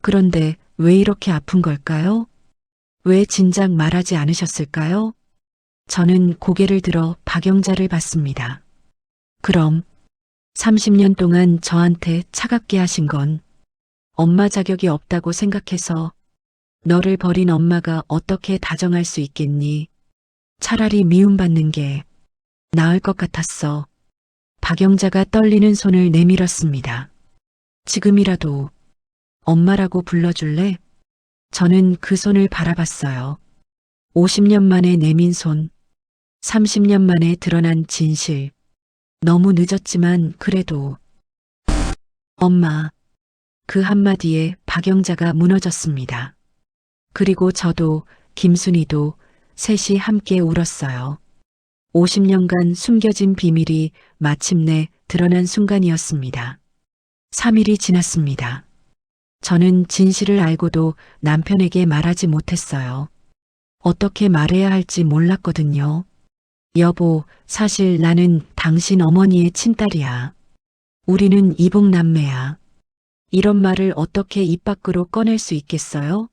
그런데 왜 이렇게 아픈 걸까요? 왜 진작 말하지 않으셨을까요? 저는 고개를 들어 박영자를 봤습니다. 그럼 30년 동안 저한테 차갑게 하신 건 엄마 자격이 없다고 생각해서. 너를 버린 엄마가 어떻게 다정할 수 있겠니? 차라리 미움받는 게 나을 것 같았어. 박영자가 떨리는 손을 내밀었습니다. 지금이라도 엄마라고 불러줄래? 저는 그 손을 바라봤어요. 50년 만에 내민 손, 30년 만에 드러난 진실. 너무 늦었지만 그래도. 엄마. 그 한마디에 박영자가 무너졌습니다. 그리고 저도, 김순이도 셋이 함께 울었어요. 50년간 숨겨진 비밀이 마침내 드러난 순간이었습니다. 3일이 지났습니다. 저는 진실을 알고도 남편에게 말하지 못했어요. 어떻게 말해야 할지 몰랐거든요. 여보, 사실 나는 당신 어머니의 친딸이야. 우리는 이복남매야. 이런 말을 어떻게 입 밖으로 꺼낼 수 있겠어요?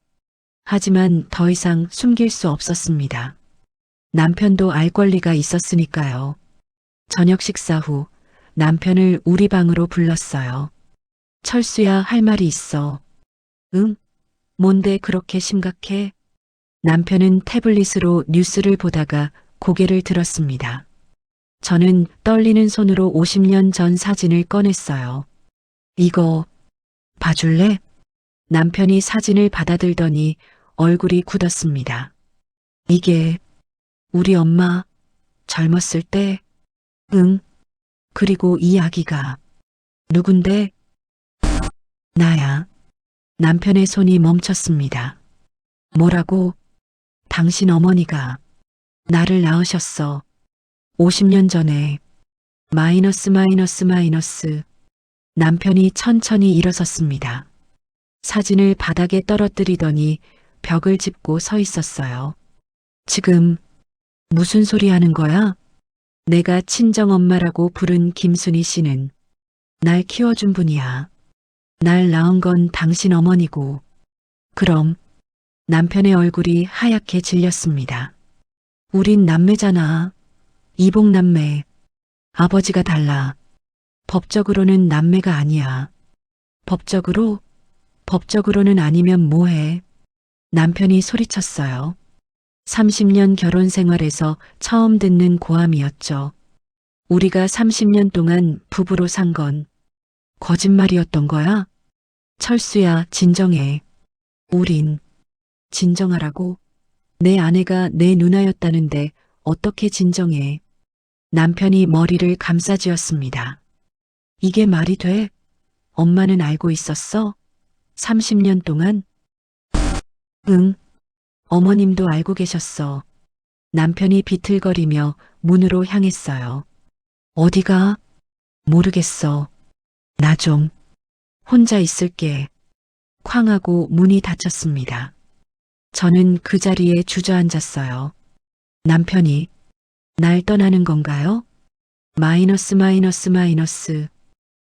하지만 더 이상 숨길 수 없었습니다. 남편도 알 권리가 있었으니까요. 저녁 식사 후 남편을 우리 방으로 불렀어요. 철수야, 할 말이 있어. 응? 뭔데 그렇게 심각해? 남편은 태블릿으로 뉴스를 보다가 고개를 들었습니다. 저는 떨리는 손으로 50년 전 사진을 꺼냈어요. 이거 봐줄래? 남편이 사진을 받아들더니 얼굴이 굳었습니다. 이게 우리 엄마 젊었을 때? 응. 그리고 이 아기가 누군데? 나야. 남편의 손이 멈췄습니다. 뭐라고? 당신 어머니가 나를 낳으셨어. 50년 전에. 마이너스 마이너스 마이너스. 남편이 천천히 일어섰습니다. 사진을 바닥에 떨어뜨리더니 벽을 짚고 서 있었어요. 지금 무슨 소리 하는 거야? 내가 친정엄마라고 부른 김순희 씨는 날 키워준 분이야. 날 낳은 건 당신 어머니고. 그럼 남편의 얼굴이 하얗게 질렸습니다. 우린 남매잖아. 이복남매. 아버지가 달라. 법적으로는 남매가 아니야. 법적으로는 아니면 뭐해? 남편이 소리쳤어요. 30년 결혼 생활에서 처음 듣는 고함이었죠. 우리가 30년 동안 부부로 산 건 거짓말이었던 거야? 철수야, 진정해. 우린 진정하라고? 내 아내가 내 누나였다는데 어떻게 진정해? 남편이 머리를 감싸쥐었습니다. 이게 말이 돼? 엄마는 알고 있었어? 30년 동안? 응. 어머님도 알고 계셨어. 남편이 비틀거리며 문으로 향했어요. 어디가? 모르겠어. 나 좀 혼자 있을게. 쾅 하고 문이 닫혔습니다. 저는 그 자리에 주저앉았어요. 남편이 날 떠나는 건가요? 마이너스 마이너스 마이너스.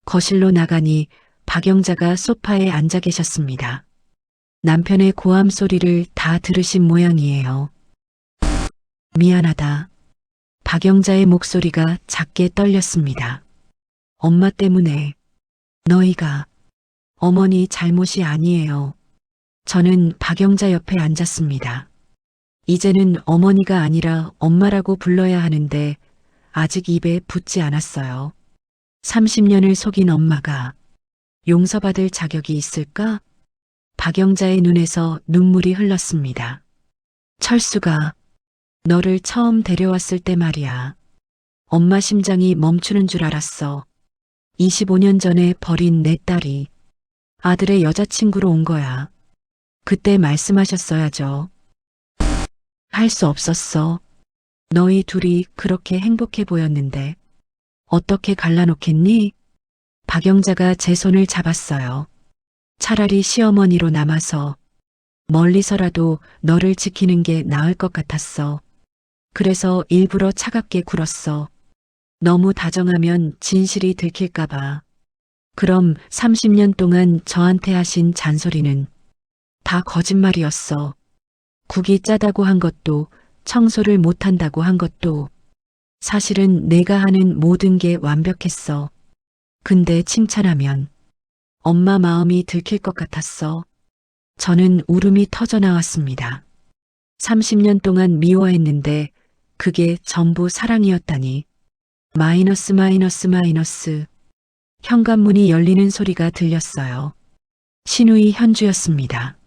거실로 나가니 박영자가 소파에 앉아 계셨습니다. 남편의 고함 소리를 다 들으신 모양이에요. 미안하다. 박영자의 목소리가 작게 떨렸습니다. 엄마 때문에. 너희가 어머니 잘못이 아니에요. 저는 박영자 옆에 앉았습니다. 이제는 어머니가 아니라 엄마라고 불러야 하는데 아직 입에 붙지 않았어요. 30년을 속인 엄마가 용서받을 자격이 있을까? 박영자의 눈에서 눈물이 흘렀습니다. 철수가 너를 처음 데려왔을 때 말이야. 엄마 심장이 멈추는 줄 알았어. 25년 전에 버린 내 딸이 아들의 여자친구로 온 거야. 그때 말씀하셨어야죠. 할 수 없었어. 너희 둘이 그렇게 행복해 보였는데 어떻게 갈라놓겠니? 박영자가 제 손을 잡았어요. 차라리 시어머니로 남아서 멀리서라도 너를 지키는 게 나을 것 같았어. 그래서 일부러 차갑게 굴었어. 너무 다정하면 진실이 들킬까봐. 그럼 30년 동안 저한테 하신 잔소리는 다 거짓말이었어. 국이 짜다고 한 것도 청소를 못한다고 한 것도 사실은 내가 하는 모든 게 완벽했어. 근데 칭찬하면 엄마 마음이 들킬 것 같았어. 저는 울음이 터져 나왔습니다. 30년 동안 미워했는데 그게 전부 사랑이었다니. 마이너스 마이너스 마이너스. 현관문이 열리는 소리가 들렸어요. 신우이 현주였습니다.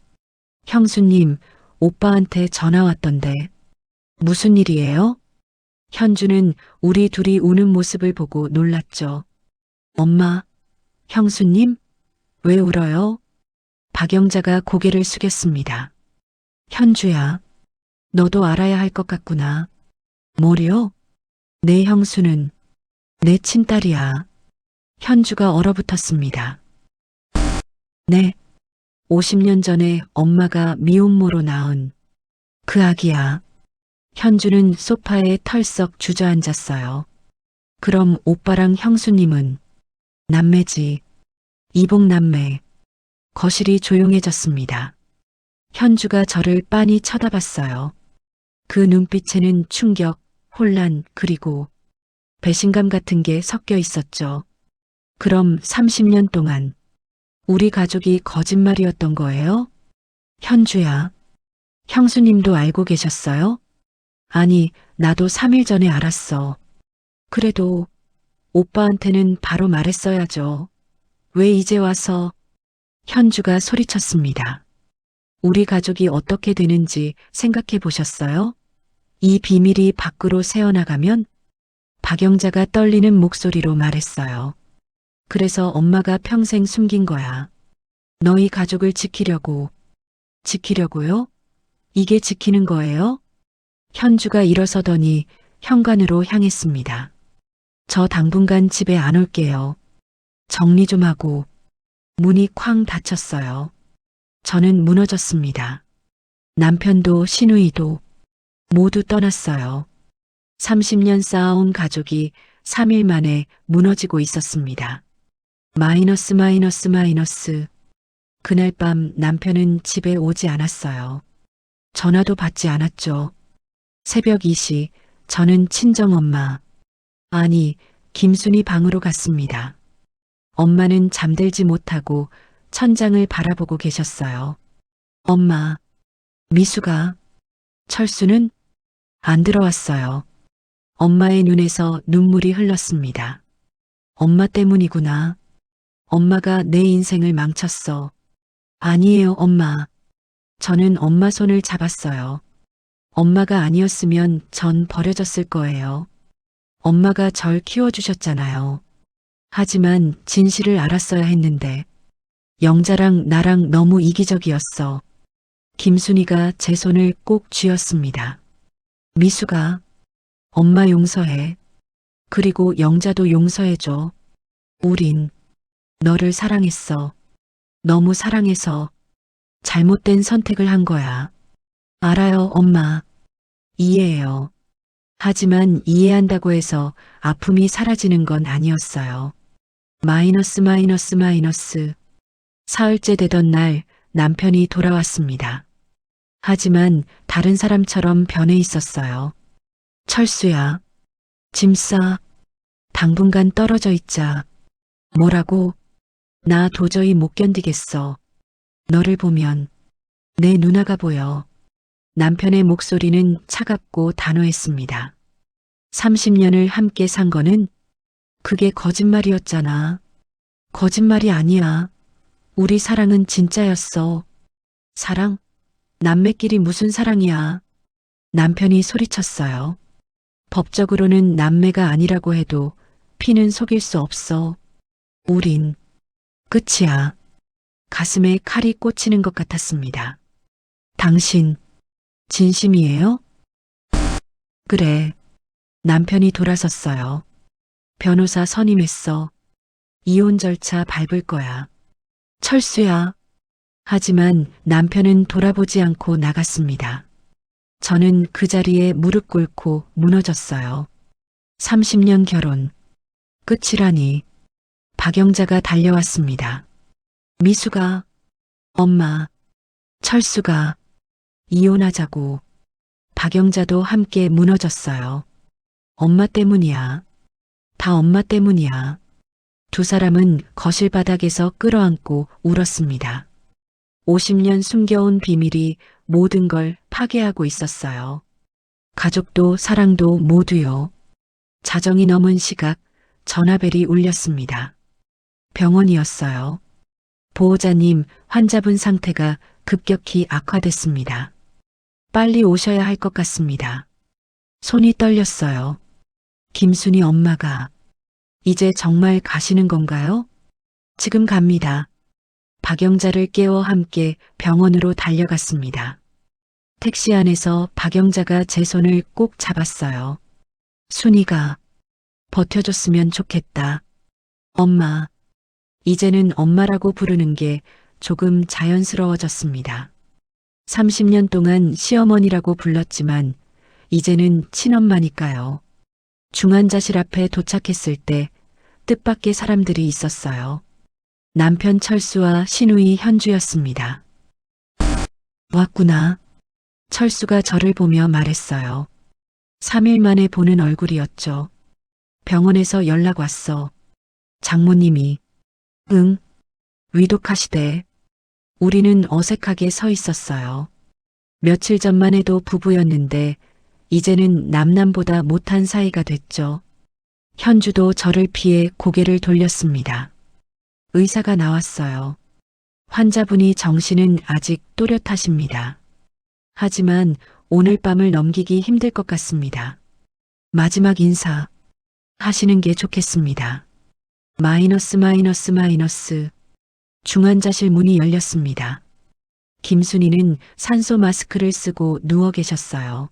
형수님, 오빠한테 전화 왔던데. 무슨 일이에요? 현주는 우리 둘이 우는 모습을 보고 놀랐죠. 엄마, 형수님? 왜 울어요? 박영자가 고개를 숙였습니다. 현주야, 너도 알아야 할 것 같구나. 뭐요? 내 형수는 내 친딸이야. 현주가 얼어붙었습니다. 네, 50년 전에 엄마가 미혼모로 낳은 그 아기야. 현주는 소파에 털썩 주저앉았어요. 그럼 오빠랑 형수님은 남매지. 이복남매. 거실이 조용해졌습니다. 현주가 저를 빤히 쳐다봤어요. 그 눈빛에는 충격, 혼란, 그리고 배신감 같은 게 섞여 있었죠. 그럼 30년 동안 우리 가족이 거짓말이었던 거예요? 현주야, 형수님도 알고 계셨어요? 아니, 나도 3일 전에 알았어. 그래도 오빠한테는 바로 말했어야죠. 왜 이제 와서? 현주가 소리쳤습니다. 우리 가족이 어떻게 되는지 생각해 보셨어요? 이 비밀이 밖으로 새어나가면? 박영자가 떨리는 목소리로 말했어요. 그래서 엄마가 평생 숨긴 거야. 너희 가족을 지키려고. 지키려고요? 이게 지키는 거예요? 현주가 일어서더니 현관으로 향했습니다. 저 당분간 집에 안 올게요. 정리 좀 하고. 문이 쾅 닫혔어요. 저는 무너졌습니다. 남편도 시누이도 모두 떠났어요. 30년 쌓아온 가족이 3일 만에 무너지고 있었습니다. 마이너스 마이너스 마이너스. 그날 밤 남편은 집에 오지 않았어요. 전화도 받지 않았죠. 새벽 2시 저는 친정엄마, 아니 김순이 방으로 갔습니다. 엄마는 잠들지 못하고 천장을 바라보고 계셨어요. 엄마, 미수가, 철수는 안 들어왔어요. 엄마의 눈에서 눈물이 흘렀습니다. 엄마 때문이구나. 엄마가 내 인생을 망쳤어. 아니에요, 엄마. 저는 엄마 손을 잡았어요. 엄마가 아니었으면 전 버려졌을 거예요. 엄마가 절 키워주셨잖아요. 하지만 진실을 알았어야 했는데 영자랑 나랑 너무 이기적이었어. 김순이가 제 손을 꼭 쥐었습니다. 미수가, 엄마 용서해. 그리고 영자도 용서해줘. 우린 너를 사랑했어. 너무 사랑해서 잘못된 선택을 한 거야. 알아요, 엄마. 이해해요. 하지만 이해한다고 해서 아픔이 사라지는 건 아니었어요. 마이너스 마이너스 마이너스. 사흘째 되던 날 남편이 돌아왔습니다. 하지만 다른 사람처럼 변해 있었어요. 철수야, 짐 싸. 당분간 떨어져 있자. 뭐라고? 나 도저히 못 견디겠어. 너를 보면 내 누나가 보여. 남편의 목소리는 차갑고 단호했습니다. 30년을 함께 산 거는 그게 거짓말이었잖아. 거짓말이 아니야. 우리 사랑은 진짜였어. 사랑? 남매끼리 무슨 사랑이야. 남편이 소리쳤어요. 법적으로는 남매가 아니라고 해도 피는 속일 수 없어. 우린 끝이야. 가슴에 칼이 꽂히는 것 같았습니다. 당신 진심이에요? 그래. 남편이 돌아섰어요. 변호사 선임했어. 이혼 절차 밟을 거야. 철수야. 하지만 남편은 돌아보지 않고 나갔습니다. 저는 그 자리에 무릎 꿇고 무너졌어요. 30년 결혼. 끝이라니. 박영자가 달려왔습니다. 미수가, 엄마, 철수가 이혼하자고. 박영자도 함께 무너졌어요. 엄마 때문이야. 다 엄마 때문이야. 두 사람은 거실 바닥에서 끌어안고 울었습니다. 50년 숨겨온 비밀이 모든 걸 파괴하고 있었어요. 가족도 사랑도 모두요. 자정이 넘은 시각 전화벨이 울렸습니다. 병원이었어요. 보호자님, 환자분 상태가 급격히 악화됐습니다. 빨리 오셔야 할 것 같습니다. 손이 떨렸어요. 김순이 엄마가 이제 정말 가시는 건가요? 지금 갑니다. 박영자를 깨워 함께 병원으로 달려갔습니다. 택시 안에서 박영자가 제 손을 꼭 잡았어요. 순이가 버텨줬으면 좋겠다. 엄마, 이제는 엄마라고 부르는 게 조금 자연스러워졌습니다. 30년 동안 시어머니라고 불렀지만 이제는 친엄마니까요. 중환자실 앞에 도착했을 때 뜻밖의 사람들이 있었어요. 남편 철수와 시누이 현주였습니다. 왔구나. 철수가 저를 보며 말했어요. 3일 만에 보는 얼굴이었죠. 병원에서 연락 왔어. 장모님이. 응. 위독하시대. 우리는 어색하게 서 있었어요. 며칠 전만 해도 부부였는데 이제는 남남보다 못한 사이가 됐죠. 현주도 저를 피해 고개를 돌렸습니다. 의사가 나왔어요. 환자분이 정신은 아직 또렷하십니다. 하지만 오늘 밤을 넘기기 힘들 것 같습니다. 마지막 인사 하시는 게 좋겠습니다. 마이너스 마이너스 마이너스. 중환자실 문이 열렸습니다. 김순이는 산소 마스크를 쓰고 누워 계셨어요.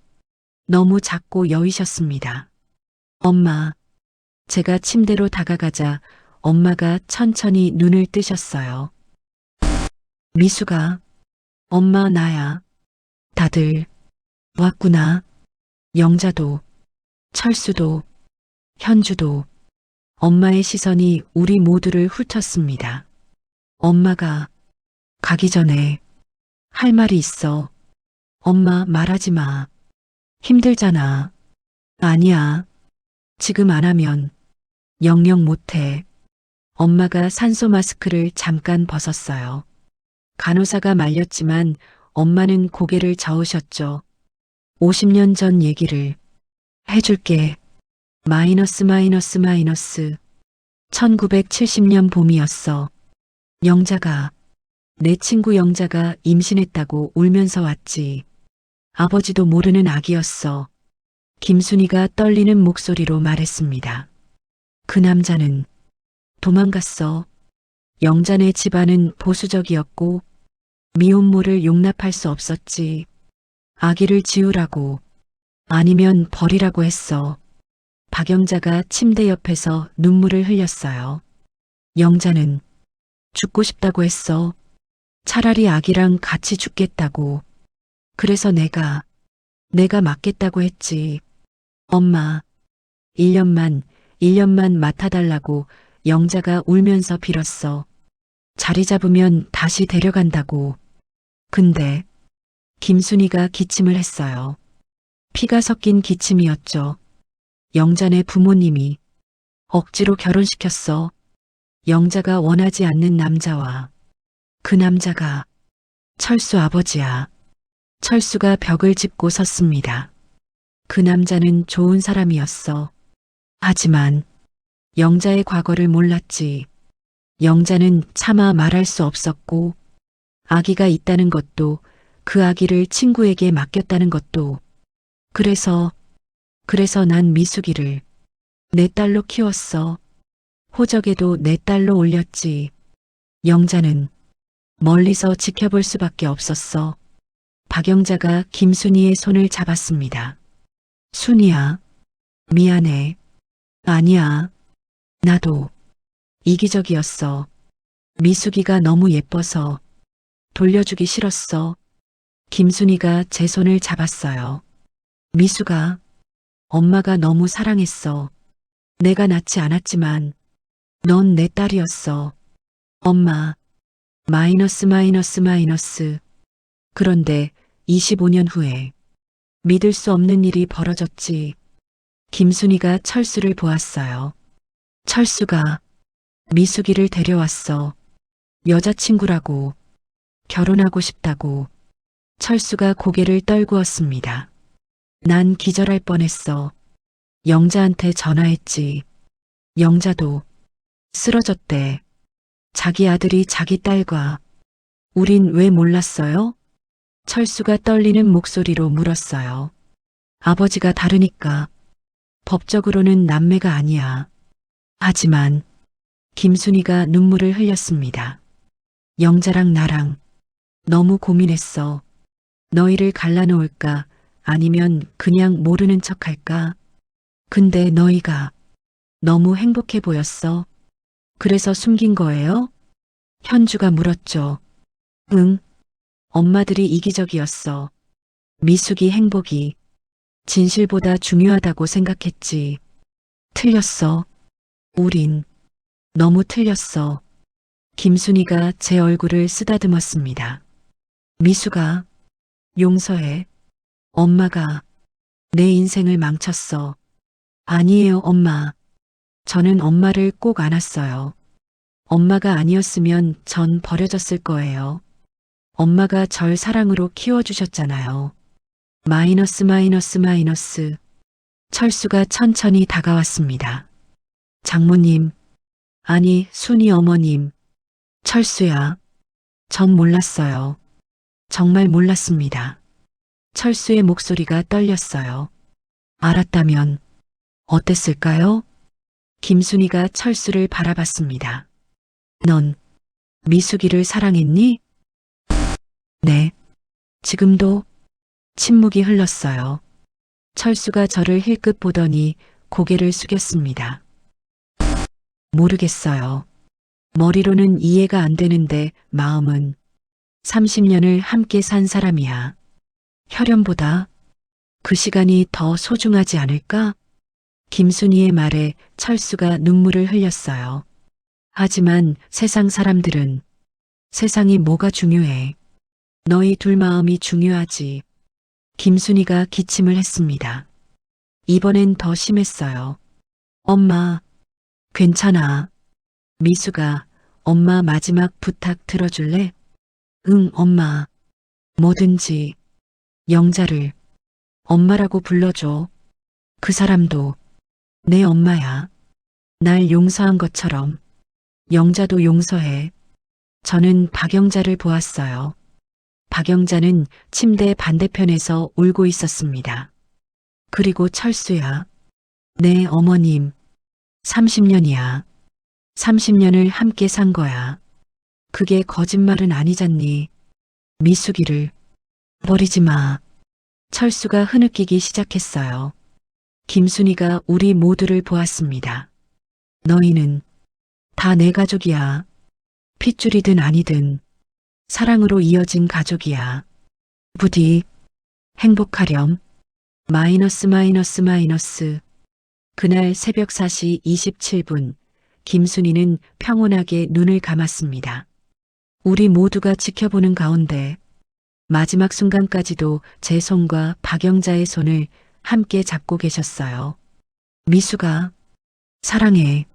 너무 작고 여위셨습니다. 엄마, 제가 침대로 다가가자 엄마가 천천히 눈을 뜨셨어요. 미수가, 엄마 나야. 다들 왔구나. 영자도, 철수도, 현주도. 엄마의 시선이 우리 모두를 훑었습니다. 엄마가 가기 전에 할 말이 있어. 엄마 말하지 마. 힘들잖아. 아니야. 지금 안 하면 영영 못해. 엄마가 산소 마스크를 잠깐 벗었어요. 간호사가 말렸지만 엄마는 고개를 저으셨죠. 50년 전 얘기를 해줄게. 마이너스. 1970년 봄이었어. 영자가, 내 친구 영자가 임신했다고 울면서 왔지. 아버지도 모르는 아기였어. 김순이가 떨리는 목소리로 말했습니다. 그 남자는 도망갔어. 영자네 집안은 보수적이었고 미혼모를 용납할 수 없었지. 아기를 지우라고 아니면 버리라고 했어. 박영자가 침대 옆에서 눈물을 흘렸어요. 영자는 죽고 싶다고 했어. 차라리 아기랑 같이 죽겠다고. 그래서 내가 맡겠다고 했지. 엄마, 1년만 맡아달라고 영자가 울면서 빌었어. 자리 잡으면 다시 데려간다고. 근데 김순이가 기침을 했어요. 피가 섞인 기침이었죠. 영자네 부모님이 억지로 결혼시켰어. 영자가 원하지 않는 남자와. 그 남자가 철수 아버지야. 철수가 벽을 짚고 섰습니다. 그 남자는 좋은 사람이었어. 하지만 영자의 과거를 몰랐지. 영자는 차마 말할 수 없었고 아기가 있다는 것도 그 아기를 친구에게 맡겼다는 것도. 그래서 난 미숙이를 내 딸로 키웠어. 호적에도 내 딸로 올렸지. 영자는 멀리서 지켜볼 수밖에 없었어. 박영자가 김순이의 손을 잡았습니다. 순이야, 미안해. 아니야, 나도 이기적이었어. 미숙이가 너무 예뻐서 돌려주기 싫었어. 김순이가 제 손을 잡았어요. 미숙아, 엄마가 너무 사랑했어. 내가 낳지 않았지만 넌 내 딸이었어. 엄마, 마이너스. 그런데 25년 후에 믿을 수 없는 일이 벌어졌지. 김순이가 철수를 보았어요. 철수가 미숙이를 데려왔어. 여자친구라고, 결혼하고 싶다고. 철수가 고개를 떨구었습니다. 난 기절할 뻔했어. 영자한테 전화했지. 영자도 쓰러졌대. 자기 아들이 자기 딸과. 우린 왜 몰랐어요? 철수가 떨리는 목소리로 물었어요. 아버지가 다르니까. 법적으로는 남매가 아니야. 하지만 김순이가 눈물을 흘렸습니다. 영자랑 나랑 너무 고민했어. 너희를 갈라놓을까 아니면 그냥 모르는 척할까. 근데 너희가 너무 행복해 보였어. 그래서 숨긴 거예요? 현주가 물었죠. 응. 엄마들이 이기적이었어. 미숙이 행복이 진실보다 중요하다고 생각했지. 틀렸어. 우린 너무 틀렸어. 김순이가 제 얼굴을 쓰다듬었습니다. 미숙아, 용서해. 엄마가 내 인생을 망쳤어. 아니에요, 엄마. 저는 엄마를 꼭 안았어요. 엄마가 아니었으면 전 버려졌을 거예요. 엄마가 절 사랑으로 키워주셨잖아요. 마이너스. 철수가 천천히 다가왔습니다. 장모님, 아니, 순이 어머님. 철수야, 전 몰랐어요. 정말 몰랐습니다. 철수의 목소리가 떨렸어요. 알았다면 어땠을까요? 김순이가 철수를 바라봤습니다. 넌 미숙이를 사랑했니? 네. 지금도? 침묵이 흘렀어요. 철수가 저를 힐끗 보더니 고개를 숙였습니다. 모르겠어요. 머리로는 이해가 안 되는데 마음은 30년을 함께 산 사람이야. 혈연보다 그 시간이 더 소중하지 않을까? 김순희의 말에 철수가 눈물을 흘렸어요. 하지만 세상 사람들은 세상이 뭐가 중요해. 너희 둘 마음이 중요하지. 김순희가 기침을 했습니다. 이번엔 더 심했어요. 엄마, 괜찮아. 미수가 엄마 마지막 부탁 들어줄래? 응, 엄마. 뭐든지 영자를 엄마라고 불러줘. 그 사람도 내 엄마야. 날 용서한 것처럼 영자도 용서해. 저는 박영자를 보았어요. 박영자는 침대 반대편에서 울고 있었습니다. 그리고 철수야. 내 어머님. 30년이야. 30년을 함께 산 거야. 그게 거짓말은 아니잖니. 미숙이를 버리지 마. 철수가 흐느끼기 시작했어요. 김순희가 우리 모두를 보았습니다. 너희는 다 내 가족이야. 핏줄이든 아니든 사랑으로 이어진 가족이야. 부디 행복하렴. 마이너스 마이너스 마이너스. 그날 새벽 4시 27분 김순희는 평온하게 눈을 감았습니다. 우리 모두가 지켜보는 가운데 마지막 순간까지도 제 손과 박영자의 손을 함께 잡고 계셨어요. 미수가 사랑해.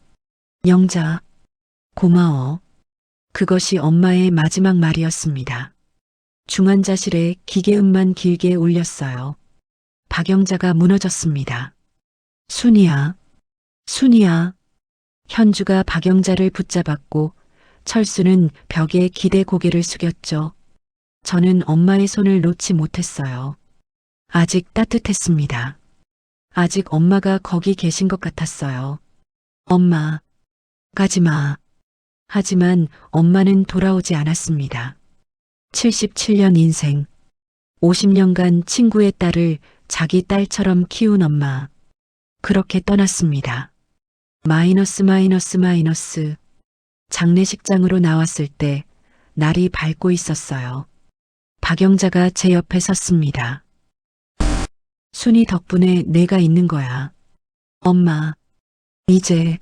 영자 고마워. 그것이 엄마의 마지막 말이었습니다. 중환자실에 기계음만 길게 울렸어요. 박영자가 무너졌습니다. 순이야, 순이야. 현주가 박영자를 붙잡았고 철수는 벽에 기대 고개를 숙였죠. 저는 엄마의 손을 놓지 못했어요. 아직 따뜻했습니다. 아직 엄마가 거기 계신 것 같았어요. 엄마, 가지 마. 하지만 엄마는 돌아오지 않았습니다. 77년 인생, 50년간 친구의 딸을 자기 딸처럼 키운 엄마. 그렇게 떠났습니다. 마이너스 마이너스 마이너스. 장례식장으로 나왔을 때 날이 밝고 있었어요. 박영자가 제 옆에 섰습니다. 순이 덕분에 내가 있는 거야. 엄마, 이제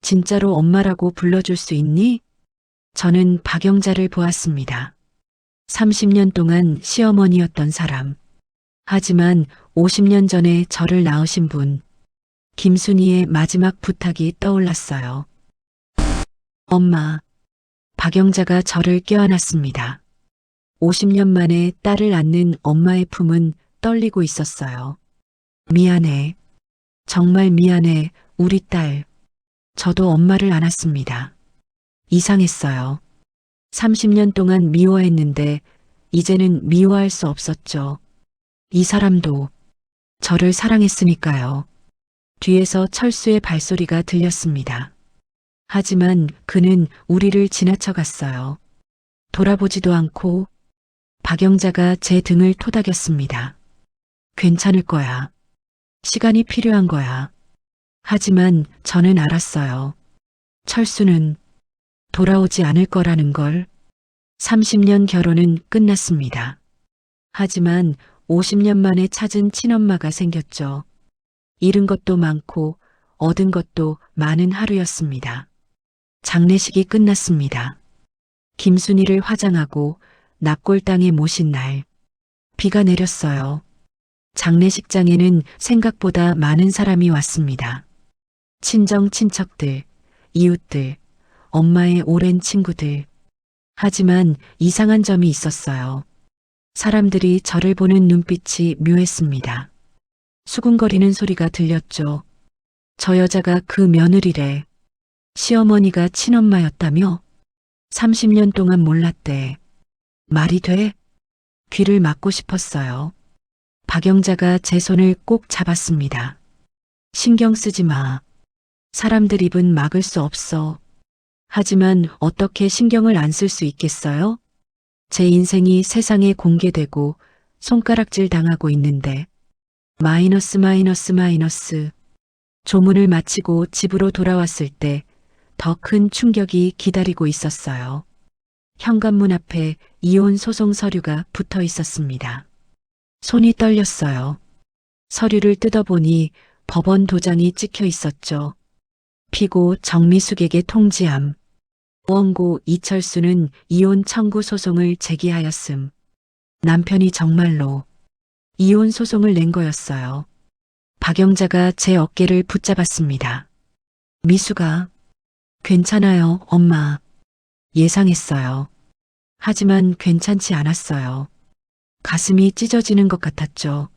진짜로 엄마라고 불러줄 수 있니? 저는 박영자를 보았습니다. 30년 동안 시어머니였던 사람. 하지만 50년 전에 저를 낳으신 분. 김순희의 마지막 부탁이 떠올랐어요. 엄마. 박영자가 저를 껴안았습니다. 50년 만에 딸을 안는 엄마의 품은 떨리고 있었어요. 미안해. 정말 미안해, 우리 딸. 저도 엄마를 안았습니다. 이상했어요. 30년 동안 미워했는데 이제는 미워할 수 없었죠. 이 사람도 저를 사랑했으니까요. 뒤에서 철수의 발소리가 들렸습니다. 하지만 그는 우리를 지나쳐 갔어요. 돌아보지도 않고 박영자가 제 등을 토닥였습니다. 괜찮을 거야. 시간이 필요한 거야. 하지만 저는 알았어요. 철수는 돌아오지 않을 거라는 걸. 30년 결혼은 끝났습니다. 하지만 50년 만에 찾은 친엄마가 생겼죠. 잃은 것도 많고 얻은 것도 많은 하루였습니다. 장례식이 끝났습니다. 김순희를 화장하고 납골당에 모신 날. 비가 내렸어요. 장례식장에는 생각보다 많은 사람이 왔습니다. 친정 친척들, 이웃들, 엄마의 오랜 친구들. 하지만 이상한 점이 있었어요. 사람들이 저를 보는 눈빛이 묘했습니다. 수군거리는 소리가 들렸죠. 저 여자가 그 며느리래. 시어머니가 친엄마였다며? 30년 동안 몰랐대. 말이 돼? 귀를 막고 싶었어요. 박영자가 제 손을 꼭 잡았습니다. 신경 쓰지 마. 사람들 입은 막을 수 없어. 하지만 어떻게 신경을 안 쓸 수 있겠어요? 제 인생이 세상에 공개되고 손가락질 당하고 있는데. 마이너스 마이너스 마이너스. 조문을 마치고 집으로 돌아왔을 때 더 큰 충격이 기다리고 있었어요. 현관문 앞에 이혼 소송 서류가 붙어 있었습니다. 손이 떨렸어요. 서류를 뜯어보니 법원 도장이 찍혀 있었죠. 피고 정미숙에게 통지함. 원고 이철수는 이혼 청구 소송을 제기하였음. 남편이 정말로 이혼 소송을 낸 거였어요. 박영자가 제 어깨를 붙잡았습니다. 미수가, 괜찮아요, 엄마. 예상했어요. 하지만 괜찮지 않았어요. 가슴이 찢어지는 것 같았죠.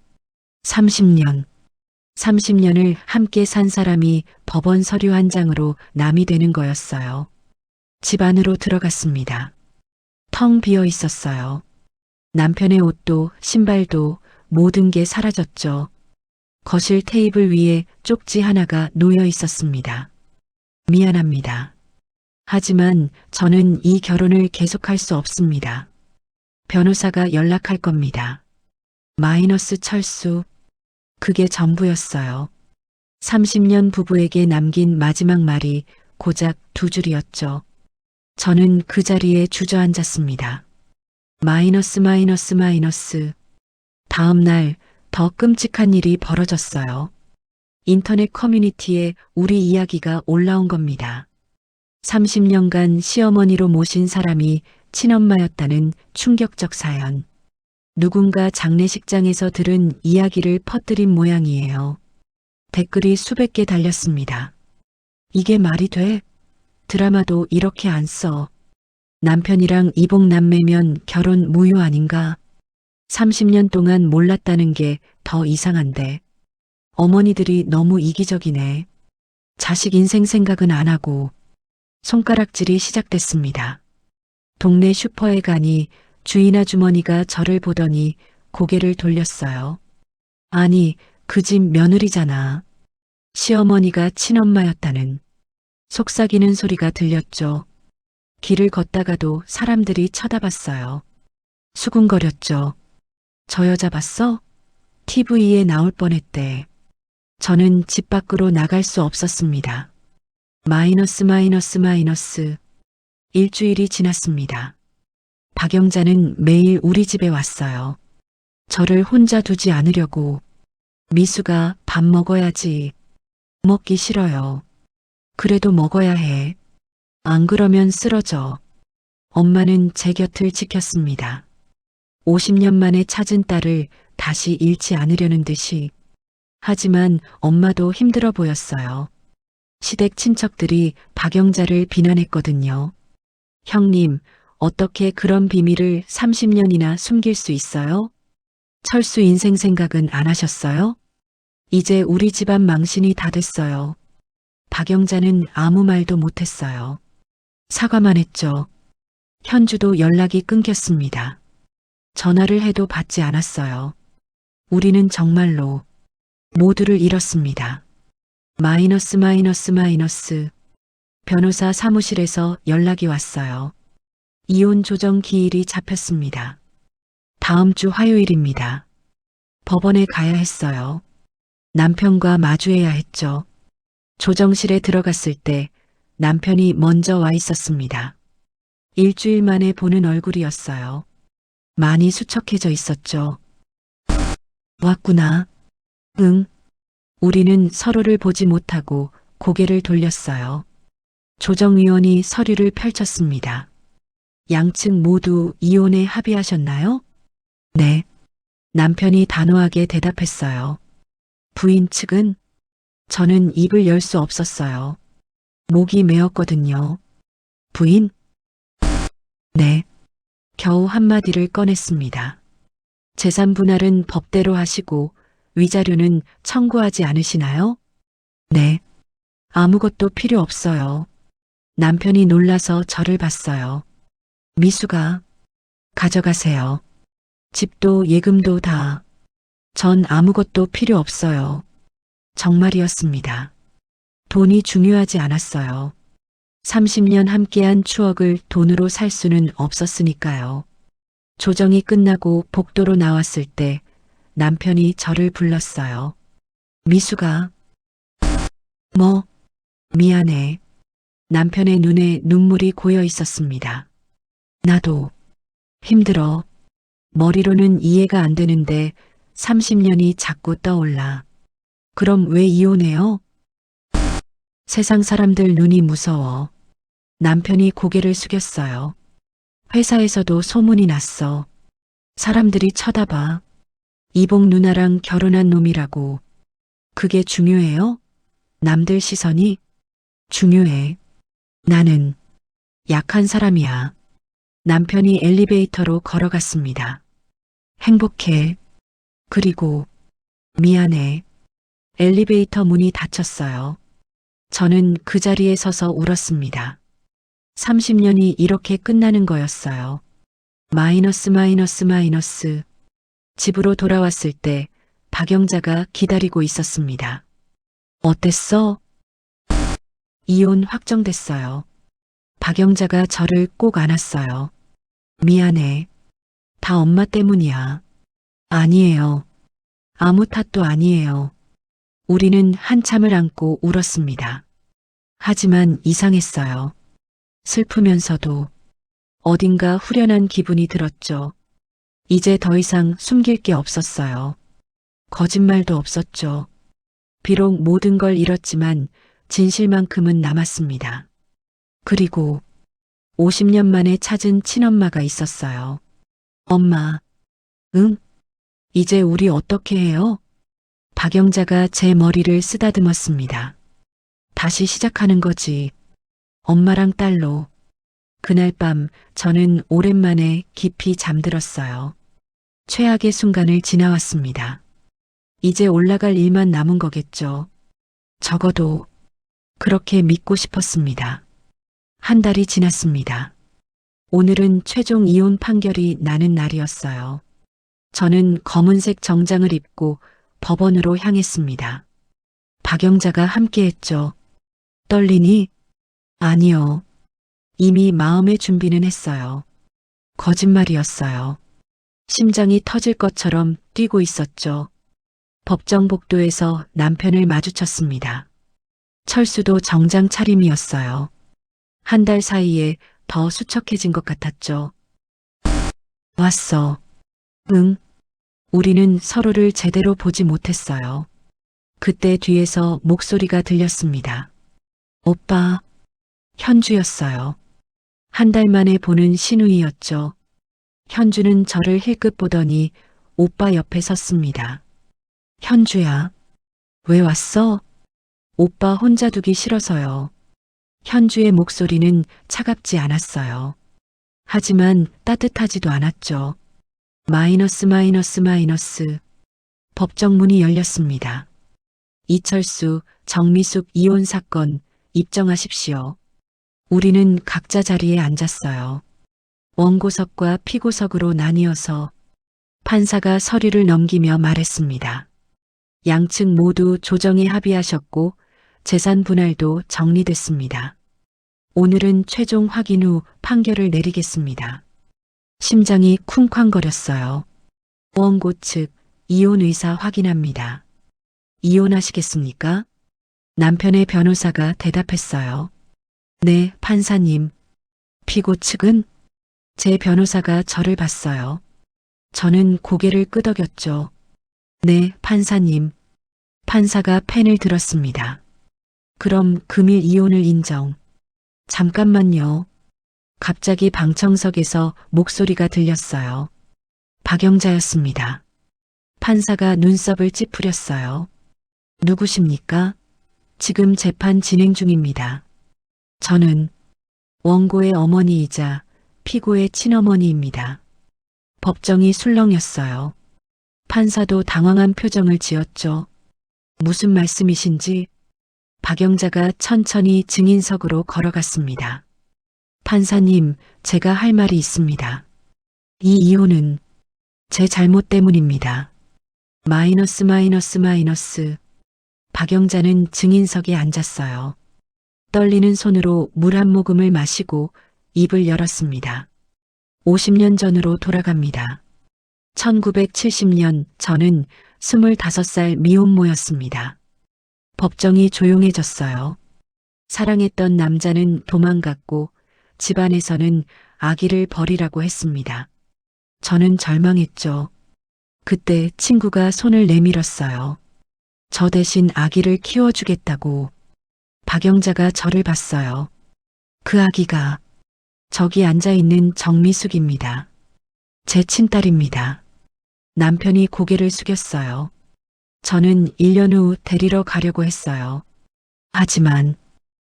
30년을 함께 산 사람이 법원 서류 한 장으로 남이 되는 거였어요. 집 안으로 들어갔습니다. 텅 비어 있었어요. 남편의 옷도 신발도 모든 게 사라졌죠. 거실 테이블 위에 쪽지 하나가 놓여 있었습니다. 미안합니다. 하지만 저는 이 결혼을 계속할 수 없습니다. 변호사가 연락할 겁니다. 마이너스 철수. 그게 전부였어요. 30년 부부에게 남긴 마지막 말이 고작 2줄이었죠. 저는 그 자리에 주저앉았습니다. 마이너스. 다음 날 더 끔찍한 일이 벌어졌어요. 인터넷 커뮤니티에 우리 이야기가 올라온 겁니다. 30년간 시어머니로 모신 사람이 친엄마였다는 충격적 사연. 누군가 장례식장에서 들은 이야기를 퍼뜨린 모양이에요. 댓글이 수백 개 달렸습니다. 이게 말이 돼? 드라마도 이렇게 안 써. 남편이랑 이복남매면 결혼 무효 아닌가? 30년 동안 몰랐다는 게 더 이상한데. 어머니들이 너무 이기적이네. 자식 인생 생각은 안 하고. 손가락질이 시작됐습니다. 동네 슈퍼에 가니 주인 아주머니가 저를 보더니 고개를 돌렸어요. 아니, 그 집 며느리잖아. 시어머니가 친엄마였다는. 속삭이는 소리가 들렸죠. 길을 걷다가도 사람들이 쳐다봤어요. 수군거렸죠. 저 여자 봤어? TV에 나올 뻔했대. 저는 집 밖으로 나갈 수 없었습니다. 마이너스. 일주일이 지났습니다. 박영자는 매일 우리 집에 왔어요. 저를 혼자 두지 않으려고. 미수가 밥 먹어야지. 먹기 싫어요. 그래도 먹어야 해. 안 그러면 쓰러져. 엄마는 제 곁을 지켰습니다. 50년 만에 찾은 딸을 다시 잃지 않으려는 듯이. 하지만 엄마도 힘들어 보였어요. 시댁 친척들이 박영자를 비난했거든요. 형님, 어떻게 그런 비밀을 30년이나 숨길 수 있어요? 철수 인생 생각은 안 하셨어요? 이제 우리 집안 망신이 다 됐어요. 박영자는 아무 말도 못했어요. 사과만 했죠. 현주도 연락이 끊겼습니다. 전화를 해도 받지 않았어요. 우리는 정말로 모두를 잃었습니다. 마이너스. 변호사 사무실에서 연락이 왔어요. 이혼 조정 기일이 잡혔습니다. 다음 주 화요일입니다. 법원에 가야 했어요. 남편과 마주해야 했죠. 조정실에 들어갔을 때 남편이 먼저 와 있었습니다. 일주일 만에 보는 얼굴이었어요. 많이 수척해져 있었죠. 왔구나. 응. 우리는 서로를 보지 못하고 고개를 돌렸어요. 조정위원이 서류를 펼쳤습니다. 양측 모두 이혼에 합의하셨나요? 네. 남편이 단호하게 대답했어요. 부인 측은? 저는 입을 열 수 없었어요. 목이 메었거든요. 부인? 네. 겨우 한마디를 꺼냈습니다. 재산 분할은 법대로 하시고 위자료는 청구하지 않으시나요? 네. 아무것도 필요 없어요. 남편이 놀라서 저를 봤어요. 미수가 가져가세요. 집도 예금도 다. 전 아무것도 필요 없어요. 정말이었습니다. 돈이 중요하지 않았어요. 30년 함께한 추억을 돈으로 살 수는 없었으니까요. 조정이 끝나고 복도로 나왔을 때 남편이 저를 불렀어요. 미수가. 뭐, 미안해. 남편의 눈에 눈물이 고여 있었습니다. 나도 힘들어. 머리로는 이해가 안 되는데 30년이 자꾸 떠올라. 그럼 왜 이혼해요? 세상 사람들 눈이 무서워. 남편이 고개를 숙였어요. 회사에서도 소문이 났어. 사람들이 쳐다봐. 이복 누나랑 결혼한 놈이라고. 그게 중요해요? 남들 시선이? 중요해. 나는 약한 사람이야. 남편이 엘리베이터로 걸어갔습니다. 행복해. 그리고 미안해. 엘리베이터 문이 닫혔어요. 저는 그 자리에 서서 울었습니다. 30년이 이렇게 끝나는 거였어요. 마이너스 마이너스 마이너스. 집으로 돌아왔을 때 박영자가 기다리고 있었습니다. 어땠어? 이혼 확정됐어요. 박영자가 저를 꼭 안았어요. 미안해. 다 엄마 때문이야. 아니에요. 아무 탓도 아니에요. 우리는 한참을 안고 울었습니다. 하지만 이상했어요. 슬프면서도 어딘가 후련한 기분이 들었죠. 이제 더 이상 숨길 게 없었어요. 거짓말도 없었죠. 비록 모든 걸 잃었지만 진실만큼은 남았습니다. 그리고 50년 만에 찾은 친엄마가 있었어요. 엄마, 응? 이제 우리 어떻게 해요? 박영자가 제 머리를 쓰다듬었습니다. 다시 시작하는 거지. 엄마랑 딸로. 그날 밤 저는 오랜만에 깊이 잠들었어요. 최악의 순간을 지나왔습니다. 이제 올라갈 일만 남은 거겠죠. 적어도 그렇게 믿고 싶었습니다. 한 달이 지났습니다. 오늘은 최종 이혼 판결이 나는 날이었어요. 저는 검은색 정장을 입고 법원으로 향했습니다. 박영자가 함께했죠. 떨리니? 아니요. 이미 마음의 준비는 했어요. 거짓말이었어요. 심장이 터질 것처럼 뛰고 있었죠. 법정 복도에서 남편을 마주쳤습니다. 철수도 정장 차림이었어요. 한 달 사이에 더 수척해진 것 같았죠. 왔어. 응. 우리는 서로를 제대로 보지 못했어요. 그때 뒤에서 목소리가 들렸습니다. 오빠. 현주였어요. 한 달 만에 보는 신우이였죠. 현주는 저를 힐끗 보더니 오빠 옆에 섰습니다. 현주야. 왜 왔어? 오빠 혼자 두기 싫어서요. 현주의 목소리는 차갑지 않았어요. 하지만 따뜻하지도 않았죠. 마이너스 마이너스 마이너스. 법정 문이 열렸습니다. 이철수, 정미숙 이혼 사건 입정하십시오. 우리는 각자 자리에 앉았어요. 원고석과 피고석으로 나뉘어서 판사가 서류를 넘기며 말했습니다. 양측 모두 조정에 합의하셨고 재산 분할도 정리됐습니다. 오늘은 최종 확인 후 판결을 내리겠습니다. 심장이 쿵쾅거렸어요. 원고 측 이혼 의사 확인합니다. 이혼하시겠습니까? 남편의 변호사가 대답했어요. 네, 판사님. 피고 측은? 제 변호사가 저를 봤어요. 저는 고개를 끄덕였죠. 네, 판사님. 판사가 펜을 들었습니다. 그럼 금일 이혼을 인정. 잠깐만요. 갑자기 방청석에서 목소리가 들렸어요. 박영자였습니다. 판사가 눈썹을 찌푸렸어요. 누구십니까? 지금 재판 진행 중입니다. 저는 원고의 어머니이자 피고의 친어머니입니다. 법정이 술렁였어요. 판사도 당황한 표정을 지었죠. 무슨 말씀이신지? 박영자가 천천히 증인석으로 걸어갔습니다. 판사님, 제가 할 말이 있습니다. 이 이혼은 제 잘못 때문입니다. 마이너스 마이너스 마이너스. 박영자는 증인석에 앉았어요. 떨리는 손으로 물 한 모금을 마시고 입을 열었습니다. 50년 전으로 돌아갑니다. 1970년 저는 25살 미혼모였습니다. 법정이 조용해졌어요. 사랑했던 남자는 도망갔고 집안에서는 아기를 버리라고 했습니다. 저는 절망했죠. 그때 친구가 손을 내밀었어요. 저 대신 아기를 키워주겠다고. 박영자가 저를 봤어요. 그 아기가 저기 앉아있는 정미숙입니다. 제 친딸입니다. 남편이 고개를 숙였어요. 저는 1년 후 데리러 가려고 했어요. 하지만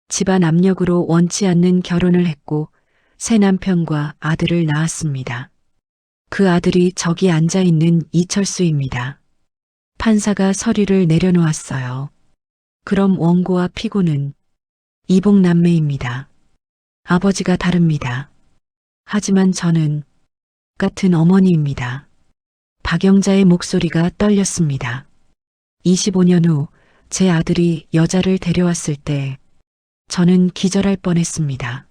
집안 압력으로 원치 않는 결혼을 했고 새 남편과 아들을 낳았습니다. 그 아들이 저기 앉아있는 이철수입니다. 판사가 서류를 내려놓았어요. 그럼 원고와 피고는 이복남매입니다. 아버지가 다릅니다. 하지만 저는 같은 어머니입니다. 박영자의 목소리가 떨렸습니다. 25년 후 제 아들이 여자를 데려왔을 때 저는 기절할 뻔했습니다.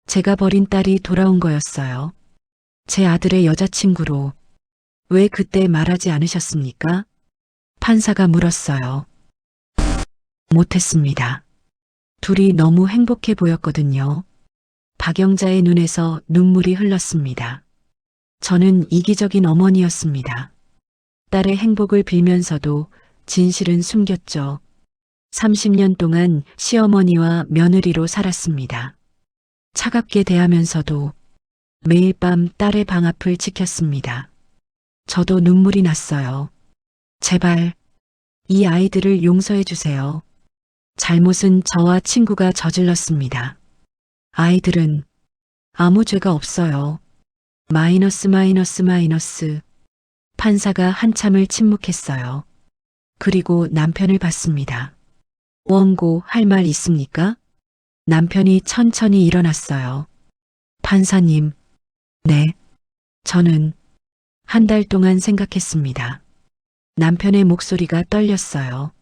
제가 버린 딸이 돌아온 거였어요. 제 아들의 여자친구로. 왜 그때 말하지 않으셨습니까? 판사가 물었어요. 못했습니다. 둘이 너무 행복해 보였거든요. 박영자의 눈에서 눈물이 흘렀습니다. 저는 이기적인 어머니였습니다. 딸의 행복을 빌면서도 진실은 숨겼죠. 30년 동안 시어머니와 며느리로 살았습니다. 차갑게 대하면서도 매일 밤 딸의 방 앞을 지켰습니다. 저도 눈물이 났어요. 제발 이 아이들을 용서해 주세요. 잘못은 저와 친구가 저질렀습니다. 아이들은 아무 죄가 없어요. 마이너스. 판사가 한참을 침묵했어요. 그리고 남편을 봤습니다. 원고 할 말 있습니까? 남편이 천천히 일어났어요. 판사님, 네. 저는 한 달 동안 생각했습니다. 남편의 목소리가 떨렸어요.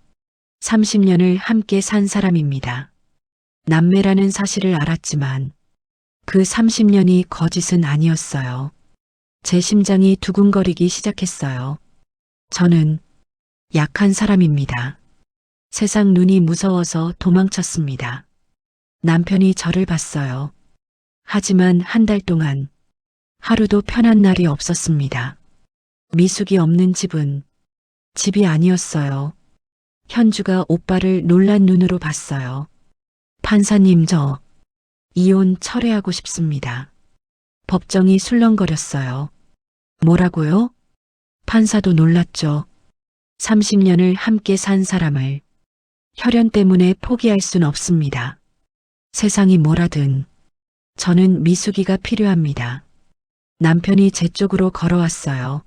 30년을 함께 산 사람입니다. 남매라는 사실을 알았지만 그 30년이 거짓은 아니었어요. 제 심장이 두근거리기 시작했어요. 저는 약한 사람입니다. 세상 눈이 무서워서 도망쳤습니다. 남편이 저를 봤어요. 하지만 한 달 동안 하루도 편한 날이 없었습니다. 미숙이 없는 집은 집이 아니었어요. 현주가 오빠를 놀란 눈으로 봤어요. 판사님, 저 이혼 철회하고 싶습니다. 법정이 술렁거렸어요. 뭐라고요? 판사도 놀랐죠. 30년을 함께 산 사람을 혈연 때문에 포기할 순 없습니다. 세상이 뭐라든 저는 미숙이가 필요합니다. 남편이 제 쪽으로 걸어왔어요.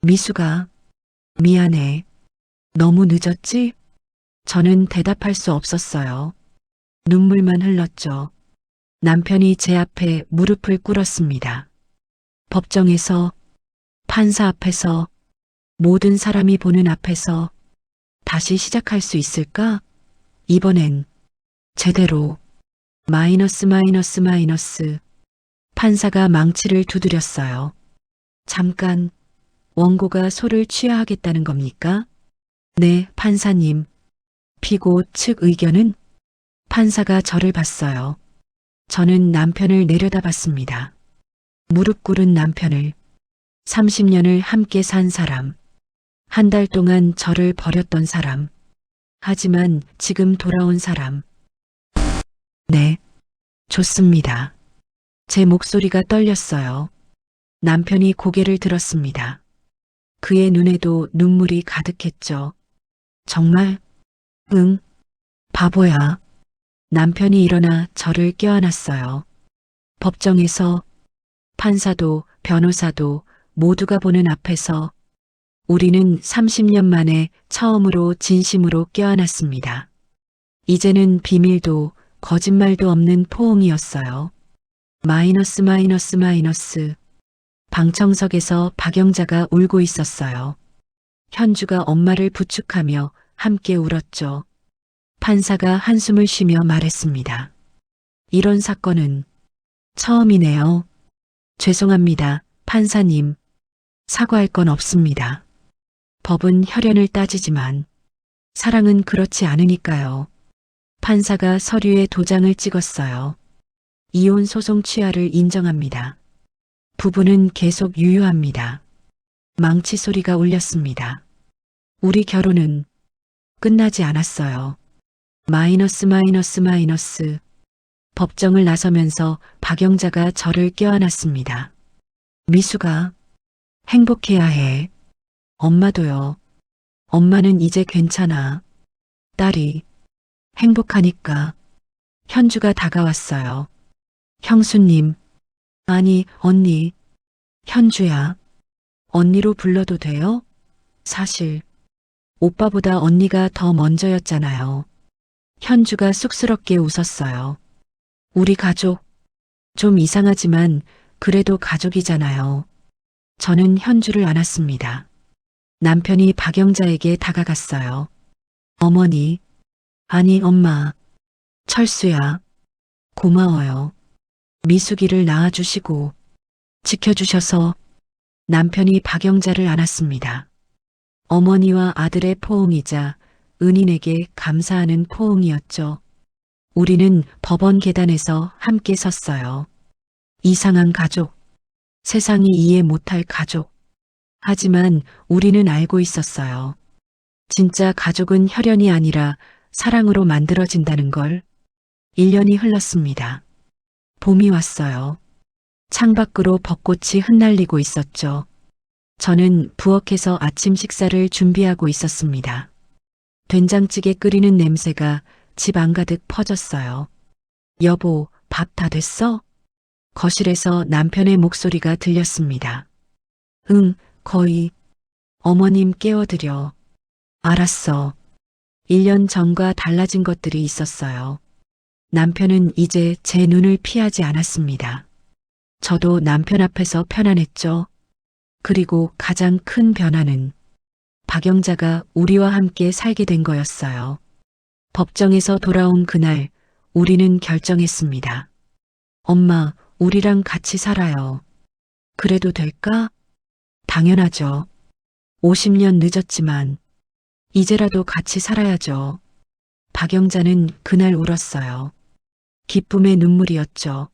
미숙아, 미안해. 너무 늦었지? 저는 대답할 수 없었어요. 눈물만 흘렀죠. 남편이 제 앞에 무릎을 꿇었습니다. 법정에서, 판사 앞에서, 모든 사람이 보는 앞에서 다시 시작할 수 있을까? 이번엔 제대로. 마이너스. 판사가 망치를 두드렸어요. 잠깐, 원고가 소를 취하 하겠다는 겁니까? 네, 판사님. 피고 측 의견은? 판사가 저를 봤어요. 저는 남편을 내려다봤습니다. 무릎 꿇은 남편을, 30년을 함께 산 사람, 한 달 동안 저를 버렸던 사람, 하지만 지금 돌아온 사람. 네, 좋습니다. 제 목소리가 떨렸어요. 남편이 고개를 들었습니다. 그의 눈에도 눈물이 가득했죠. 정말? 응, 바보야. 남편이 일어나 저를 껴안았어요. 법정에서 판사도 변호사도 모두가 보는 앞에서 우리는 30년 만에 처음으로 진심으로 껴안았습니다. 이제는 비밀도 거짓말도 없는 포옹이었어요. 마이너스. 방청석에서 박영자가 울고 있었어요. 현주가 엄마를 부축하며 함께 울었죠. 판사가 한숨을 쉬며 말했습니다. 이런 사건은 처음이네요. 죄송합니다, 판사님. 사과할 건 없습니다. 법은 혈연을 따지지만 사랑은 그렇지 않으니까요. 판사가 서류에 도장을 찍었어요. 이혼 소송 취하를 인정합니다. 부부는 계속 유효합니다. 망치 소리가 울렸습니다. 우리 결혼은 끝나지 않았어요. 마이너스 마이너스 마이너스. 법정을 나서면서 박영자가 저를 껴안았습니다. 미수가 행복해야 해. 엄마도요. 엄마는 이제 괜찮아. 딸이 행복하니까. 현주가 다가왔어요. 형수님. 아니, 언니. 현주야. 언니로 불러도 돼요? 사실 오빠보다 언니가 더 먼저였잖아요. 현주가 쑥스럽게 웃었어요. 우리 가족. 좀 이상하지만 그래도 가족이잖아요. 저는 현주를 안았습니다. 남편이 박영자에게 다가갔어요. 어머니. 아니, 엄마. 철수야. 고마워요. 미숙이를 낳아주시고 지켜주셔서. 남편이 박영자를 안았습니다. 어머니와 아들의 포옹이자 은인에게 감사하는 포옹이었죠. 우리는 법원 계단에서 함께 섰어요. 이상한 가족. 세상이 이해 못할 가족. 하지만 우리는 알고 있었어요. 진짜 가족은 혈연이 아니라 사랑으로 만들어진다는 걸. 1년이 흘렀습니다. 봄이 왔어요. 창밖으로 벚꽃이 흩날리고 있었죠. 저는 부엌에서 아침 식사를 준비하고 있었습니다. 된장찌개 끓이는 냄새가 집 안가득 퍼졌어요. 여보, 밥 다 됐어? 거실에서 남편의 목소리가 들렸습니다. 응, 거의. 어머님 깨워드려. 알았어. 1년 전과 달라진 것들이 있었어요. 남편은 이제 제 눈을 피하지 않았습니다. 저도 남편 앞에서 편안했죠. 그리고 가장 큰 변화는 박영자가 우리와 함께 살게 된 거였어요. 법정에서 돌아온 그날 우리는 결정했습니다. 엄마, 우리랑 같이 살아요. 그래도 될까? 당연하죠. 50년 늦었지만 이제라도 같이 살아야죠. 박영자는 그날 울었어요. 기쁨의 눈물이었죠.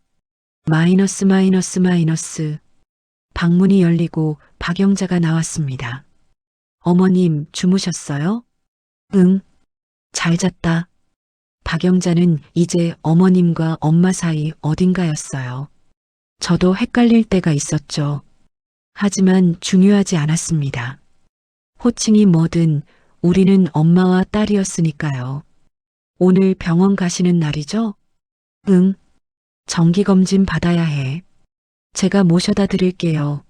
마이너스 마이너스 마이너스. 방문이 열리고 박영자가 나왔습니다. 어머님 주무셨어요? 응. 잘 잤다. 박영자는 이제 어머님과 엄마 사이 어딘가였어요. 저도 헷갈릴 때가 있었죠. 하지만 중요하지 않았습니다. 호칭이 뭐든 우리는 엄마와 딸이었으니까요. 오늘 병원 가시는 날이죠? 응. 정기검진 받아야 해. 제가 모셔다 드릴게요.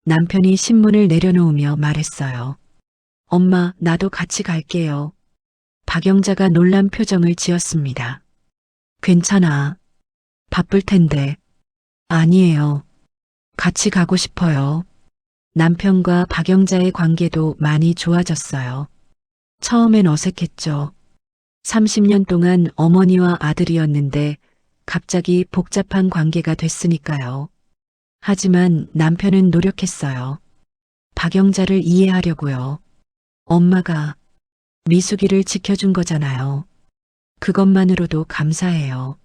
남편이 신문을 내려놓으며 말했어요. 엄마, 나도 같이 갈게요. 박영자가 놀란 표정을 지었습니다. 괜찮아. 바쁠 텐데. 아니에요. 같이 가고 싶어요. 남편과 박영자의 관계도 많이 좋아졌어요. 처음엔 어색했죠. 30년 동안 어머니와 아들이었는데 갑자기 복잡한 관계가 됐으니까요. 하지만 남편은 노력했어요. 박영자를 이해하려고요. 엄마가 미숙이를 지켜준 거잖아요. 그것만으로도 감사해요.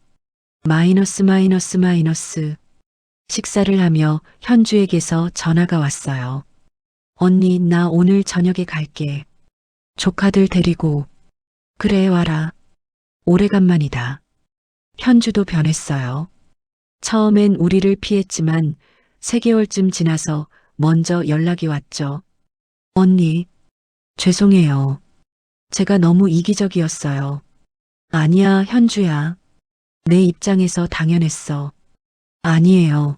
마이너스 마이너스 마이너스. 식사를 하며 현주에게서 전화가 왔어요. 언니, 나 오늘 저녁에 갈게. 조카들 데리고. 그래, 와라. 오래간만이다. 현주도 변했어요. 처음엔 우리를 피했지만 3개월쯤 지나서 먼저 연락이 왔죠. 언니, 죄송해요. 제가 너무 이기적이었어요. 아니야, 현주야. 내 입장에서 당연했어. 아니에요.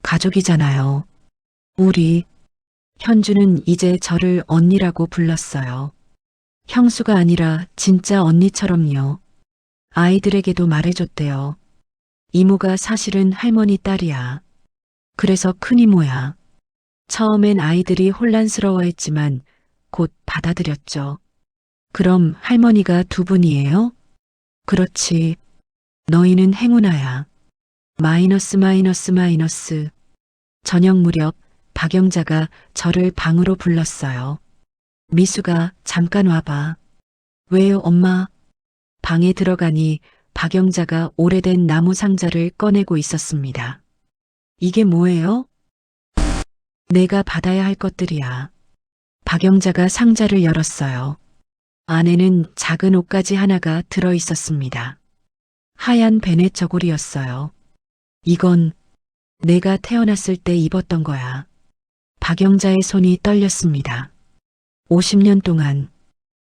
가족이잖아요. 우리. 현주는 이제 저를 언니라고 불렀어요. 형수가 아니라 진짜 언니처럼요. 아이들에게도 말해줬대요. 이모가 사실은 할머니 딸이야. 그래서 큰이모야. 처음엔 아이들이 혼란스러워했지만 곧 받아들였죠. 그럼 할머니가 2분이에요? 그렇지. 너희는 행운아야. 마이너스 마이너스 마이너스. 저녁 무렵 박영자가 저를 방으로 불렀어요. 미수가 잠깐 와봐. 왜요, 엄마? 방에 들어가니 박영자가 오래된 나무 상자를 꺼내고 있었습니다. 이게 뭐예요? 내가 받아야 할 것들이야. 박영자가 상자를 열었어요. 안에는 작은 옷가지 하나가 들어 있었습니다. 하얀 베넷 저고리였어요. 이건 내가 태어났을 때 입었던 거야. 박영자의 손이 떨렸습니다. 50년 동안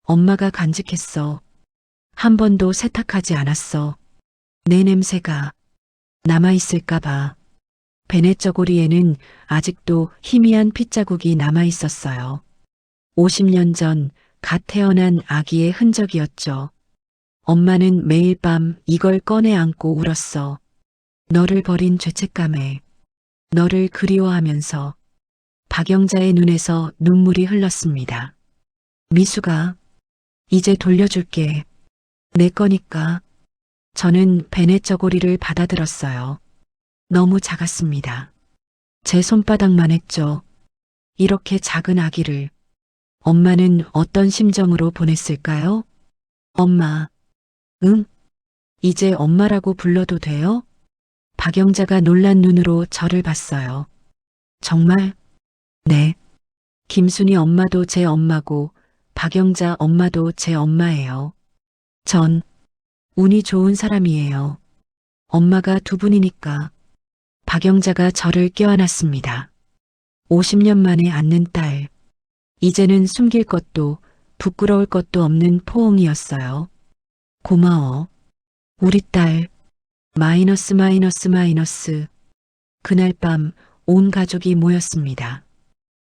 엄마가 간직했어. 한 번도 세탁하지 않았어. 내 냄새가 남아있을까봐. 베넷 저고리에는 아직도 희미한 핏자국이 남아있었어요. 50년 전 갓 태어난 아기의 흔적이었죠. 엄마는 매일 밤 이걸 꺼내 안고 울었어. 너를 버린 죄책감에, 너를 그리워하면서. 박영자의 눈에서 눈물이 흘렀습니다. 미수가, 이제 돌려줄게. 내 거니까. 저는 베넷 저고리를 받아들었어요. 너무 작았습니다. 제 손바닥만 했죠. 이렇게 작은 아기를. 엄마는 어떤 심정으로 보냈을까요? 엄마. 응? 이제 엄마라고 불러도 돼요? 박영자가 놀란 눈으로 저를 봤어요. 정말? 네. 김순이 엄마도 제 엄마고 박영자 엄마도 제 엄마예요. 전 운이 좋은 사람이에요. 엄마가 두 분이니까. 박영자가 저를 껴안았습니다. 50년 만에 안는 딸. 이제는 숨길 것도 부끄러울 것도 없는 포옹이었어요. 고마워. 우리 딸. 마이너스. 그날 밤 온 가족이 모였습니다.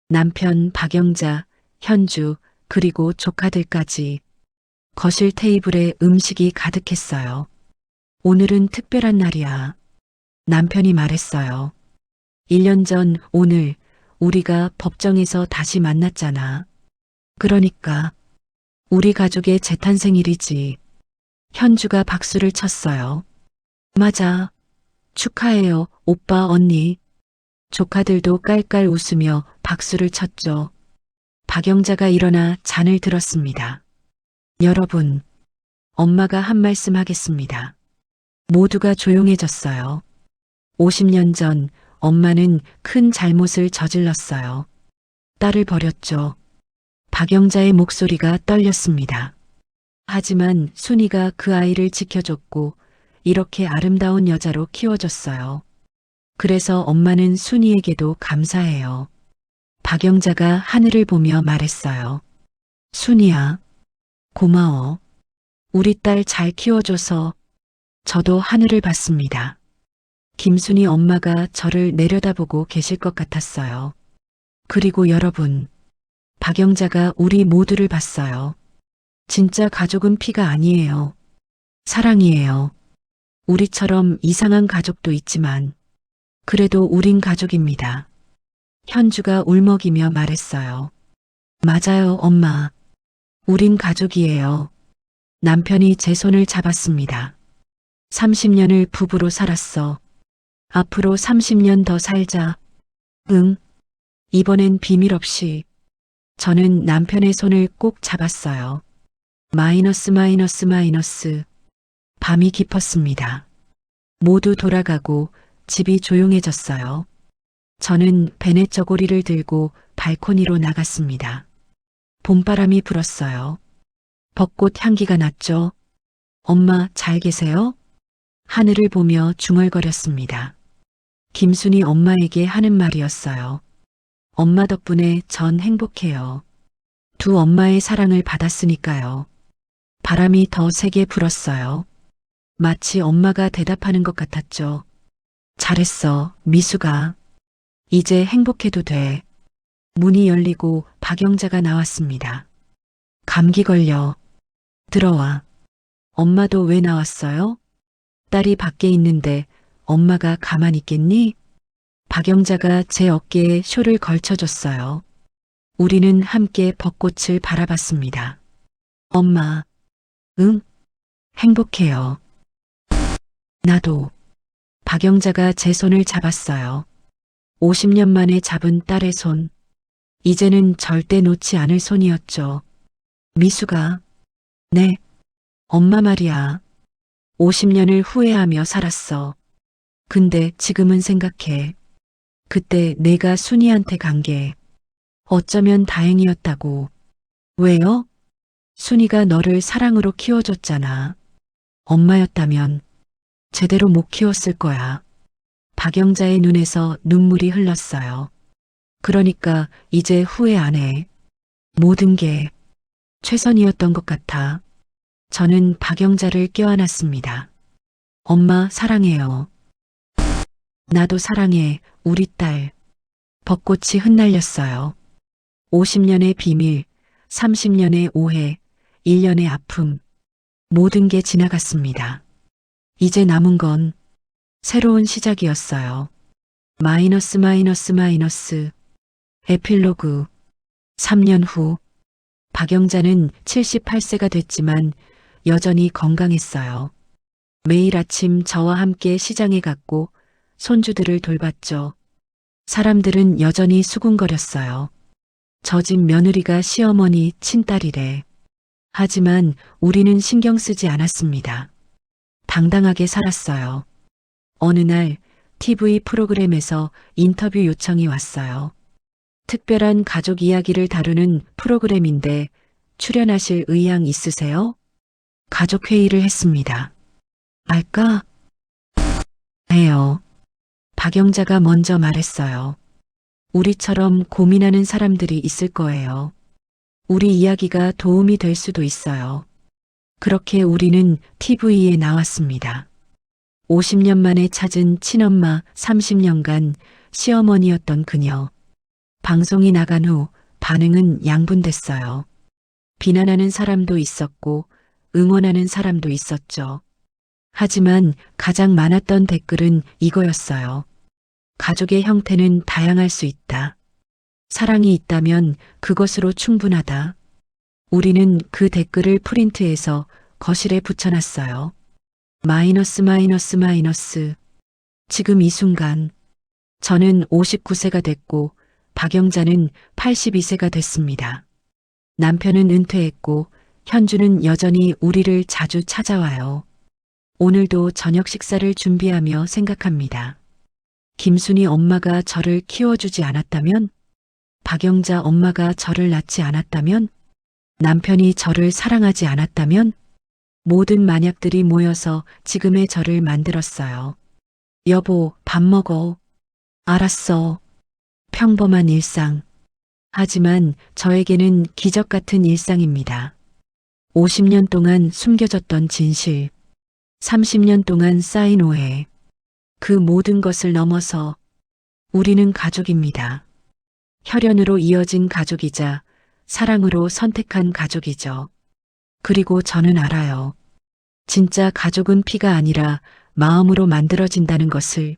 남편 박영자, 현주, 그리고 조카들까지. 거실 테이블에 음식이 가득했어요. 오늘은 특별한 날이야. 남편이 말했어요. 1년 전 오늘 우리가 법정에서 다시 만났잖아. 그러니까 우리 가족의 재탄생일이지. 현주가 박수를 쳤어요. 맞아. 축하해요, 오빠, 언니. 조카들도 깔깔 웃으며 박수를 쳤죠. 박영자가 일어나 잔을 들었습니다. 여러분, 엄마가 한 말씀 하겠습니다. 모두가 조용해졌어요. 50년 전 엄마는 큰 잘못을 저질렀어요. 딸을 버렸죠. 박영자의 목소리가 떨렸습니다. 하지만 순이가 그 아이를 지켜줬고 이렇게 아름다운 여자로 키워줬어요. 그래서 엄마는 순이에게도 감사해요. 박영자가 하늘을 보며 말했어요. 순이야, 고마워. 우리 딸 잘 키워줘서. 저도 하늘을 봤습니다. 김순이 엄마가 저를 내려다보고 계실 것 같았어요. 그리고 여러분, 박영자가 우리 모두를 봤어요. 진짜 가족은 피가 아니에요. 사랑이에요. 우리처럼 이상한 가족도 있지만 그래도 우린 가족입니다. 현주가 울먹이며 말했어요. 맞아요, 엄마. 우린 가족이에요. 남편이 제 손을 잡았습니다. 30년을 부부로 살았어. 앞으로 30년 더 살자. 응. 이번엔 비밀 없이. 저는 남편의 손을 꼭 잡았어요. 마이너스. 밤이 깊었습니다. 모두 돌아가고 집이 조용해졌어요. 저는 베넷 저고리를 들고 발코니로 나갔습니다. 봄바람이 불었어요. 벚꽃 향기가 났죠. 엄마 잘 계세요? 하늘을 보며 중얼거렸습니다. 김순이 엄마에게 하는 말이었어요. 엄마 덕분에 전 행복해요. 두 엄마의 사랑을 받았으니까요. 바람이 더 세게 불었어요. 마치 엄마가 대답하는 것 같았죠. 잘했어, 미수가. 이제 행복해도 돼. 문이 열리고 박영자가 나왔습니다. 감기 걸려. 들어와. 엄마도 왜 나왔어요? 딸이 밖에 있는데 엄마가 가만히 있겠니? 박영자가 제 어깨에 쇼를 걸쳐줬어요. 우리는 함께 벚꽃을 바라봤습니다. 엄마. 응? 행복해요. 나도. 박영자가 제 손을 잡았어요. 50년 만에 잡은 딸의 손. 이제는 절대 놓지 않을 손이었죠. 미수가. 네. 엄마 말이야. 50년을 후회하며 살았어. 근데 지금은 생각해. 그때 내가 순이한테 간 게 어쩌면 다행이었다고. 왜요? 순이가 너를 사랑으로 키워줬잖아. 엄마였다면 제대로 못 키웠을 거야. 박영자의 눈에서 눈물이 흘렀어요. 그러니까 이제 후회 안 해. 모든 게 최선이었던 것 같아. 저는 박영자를 껴안았습니다. 엄마 사랑해요. 나도 사랑해, 우리 딸. 벚꽃이 흩날렸어요. 50년의 비밀, 30년의 오해, 1년의 아픔. 모든 게 지나갔습니다. 이제 남은 건 새로운 시작이었어요. 마이너스 마이너스 마이너스. 에필로그. 3년 후. 박영자는 78세가 됐지만 여전히 건강했어요. 매일 아침 저와 함께 시장에 갔고 손주들을 돌봤죠. 사람들은 여전히 수군거렸어요. 저 집 며느리가 시어머니 친딸이래. 하지만 우리는 신경 쓰지 않았습니다. 당당하게 살았어요. 어느 날 TV 프로그램에서 인터뷰 요청이 왔어요. 특별한 가족 이야기를 다루는 프로그램인데 출연하실 의향 있으세요? 가족 회의를 했습니다. 알까? 해요. 박영자가 먼저 말했어요. 우리처럼 고민하는 사람들이 있을 거예요. 우리 이야기가 도움이 될 수도 있어요. 그렇게 우리는 TV에 나왔습니다. 50년 만에 찾은 친엄마 30년간 시어머니였던 그녀. 방송이 나간 후 반응은 양분됐어요. 비난하는 사람도 있었고 응원하는 사람도 있었죠. 하지만 가장 많았던 댓글은 이거였어요. 가족의 형태는 다양할 수 있다. 사랑이 있다면 그것으로 충분하다. 우리는 그 댓글을 프린트해서 거실에 붙여놨어요. 마이너스 마이너스 마이너스. 지금 이 순간 저는 59세가 됐고 박영자는 82세가 됐습니다. 남편은 은퇴했고 현주는 여전히 우리를 자주 찾아와요. 오늘도 저녁 식사를 준비하며 생각합니다. 김순이 엄마가 저를 키워주지 않았다면? 박영자 엄마가 저를 낳지 않았다면? 남편이 저를 사랑하지 않았다면? 모든 만약들이 모여서 지금의 저를 만들었어요. 여보, 밥 먹어. 알았어. 평범한 일상. 하지만 저에게는 기적 같은 일상입니다. 50년 동안 숨겨졌던 진실. 30년 동안 쌓인 오해. 그 모든 것을 넘어서 우리는 가족입니다. 혈연으로 이어진 가족이자 사랑으로 선택한 가족이죠. 그리고 저는 알아요. 진짜 가족은 피가 아니라 마음으로 만들어진다는 것을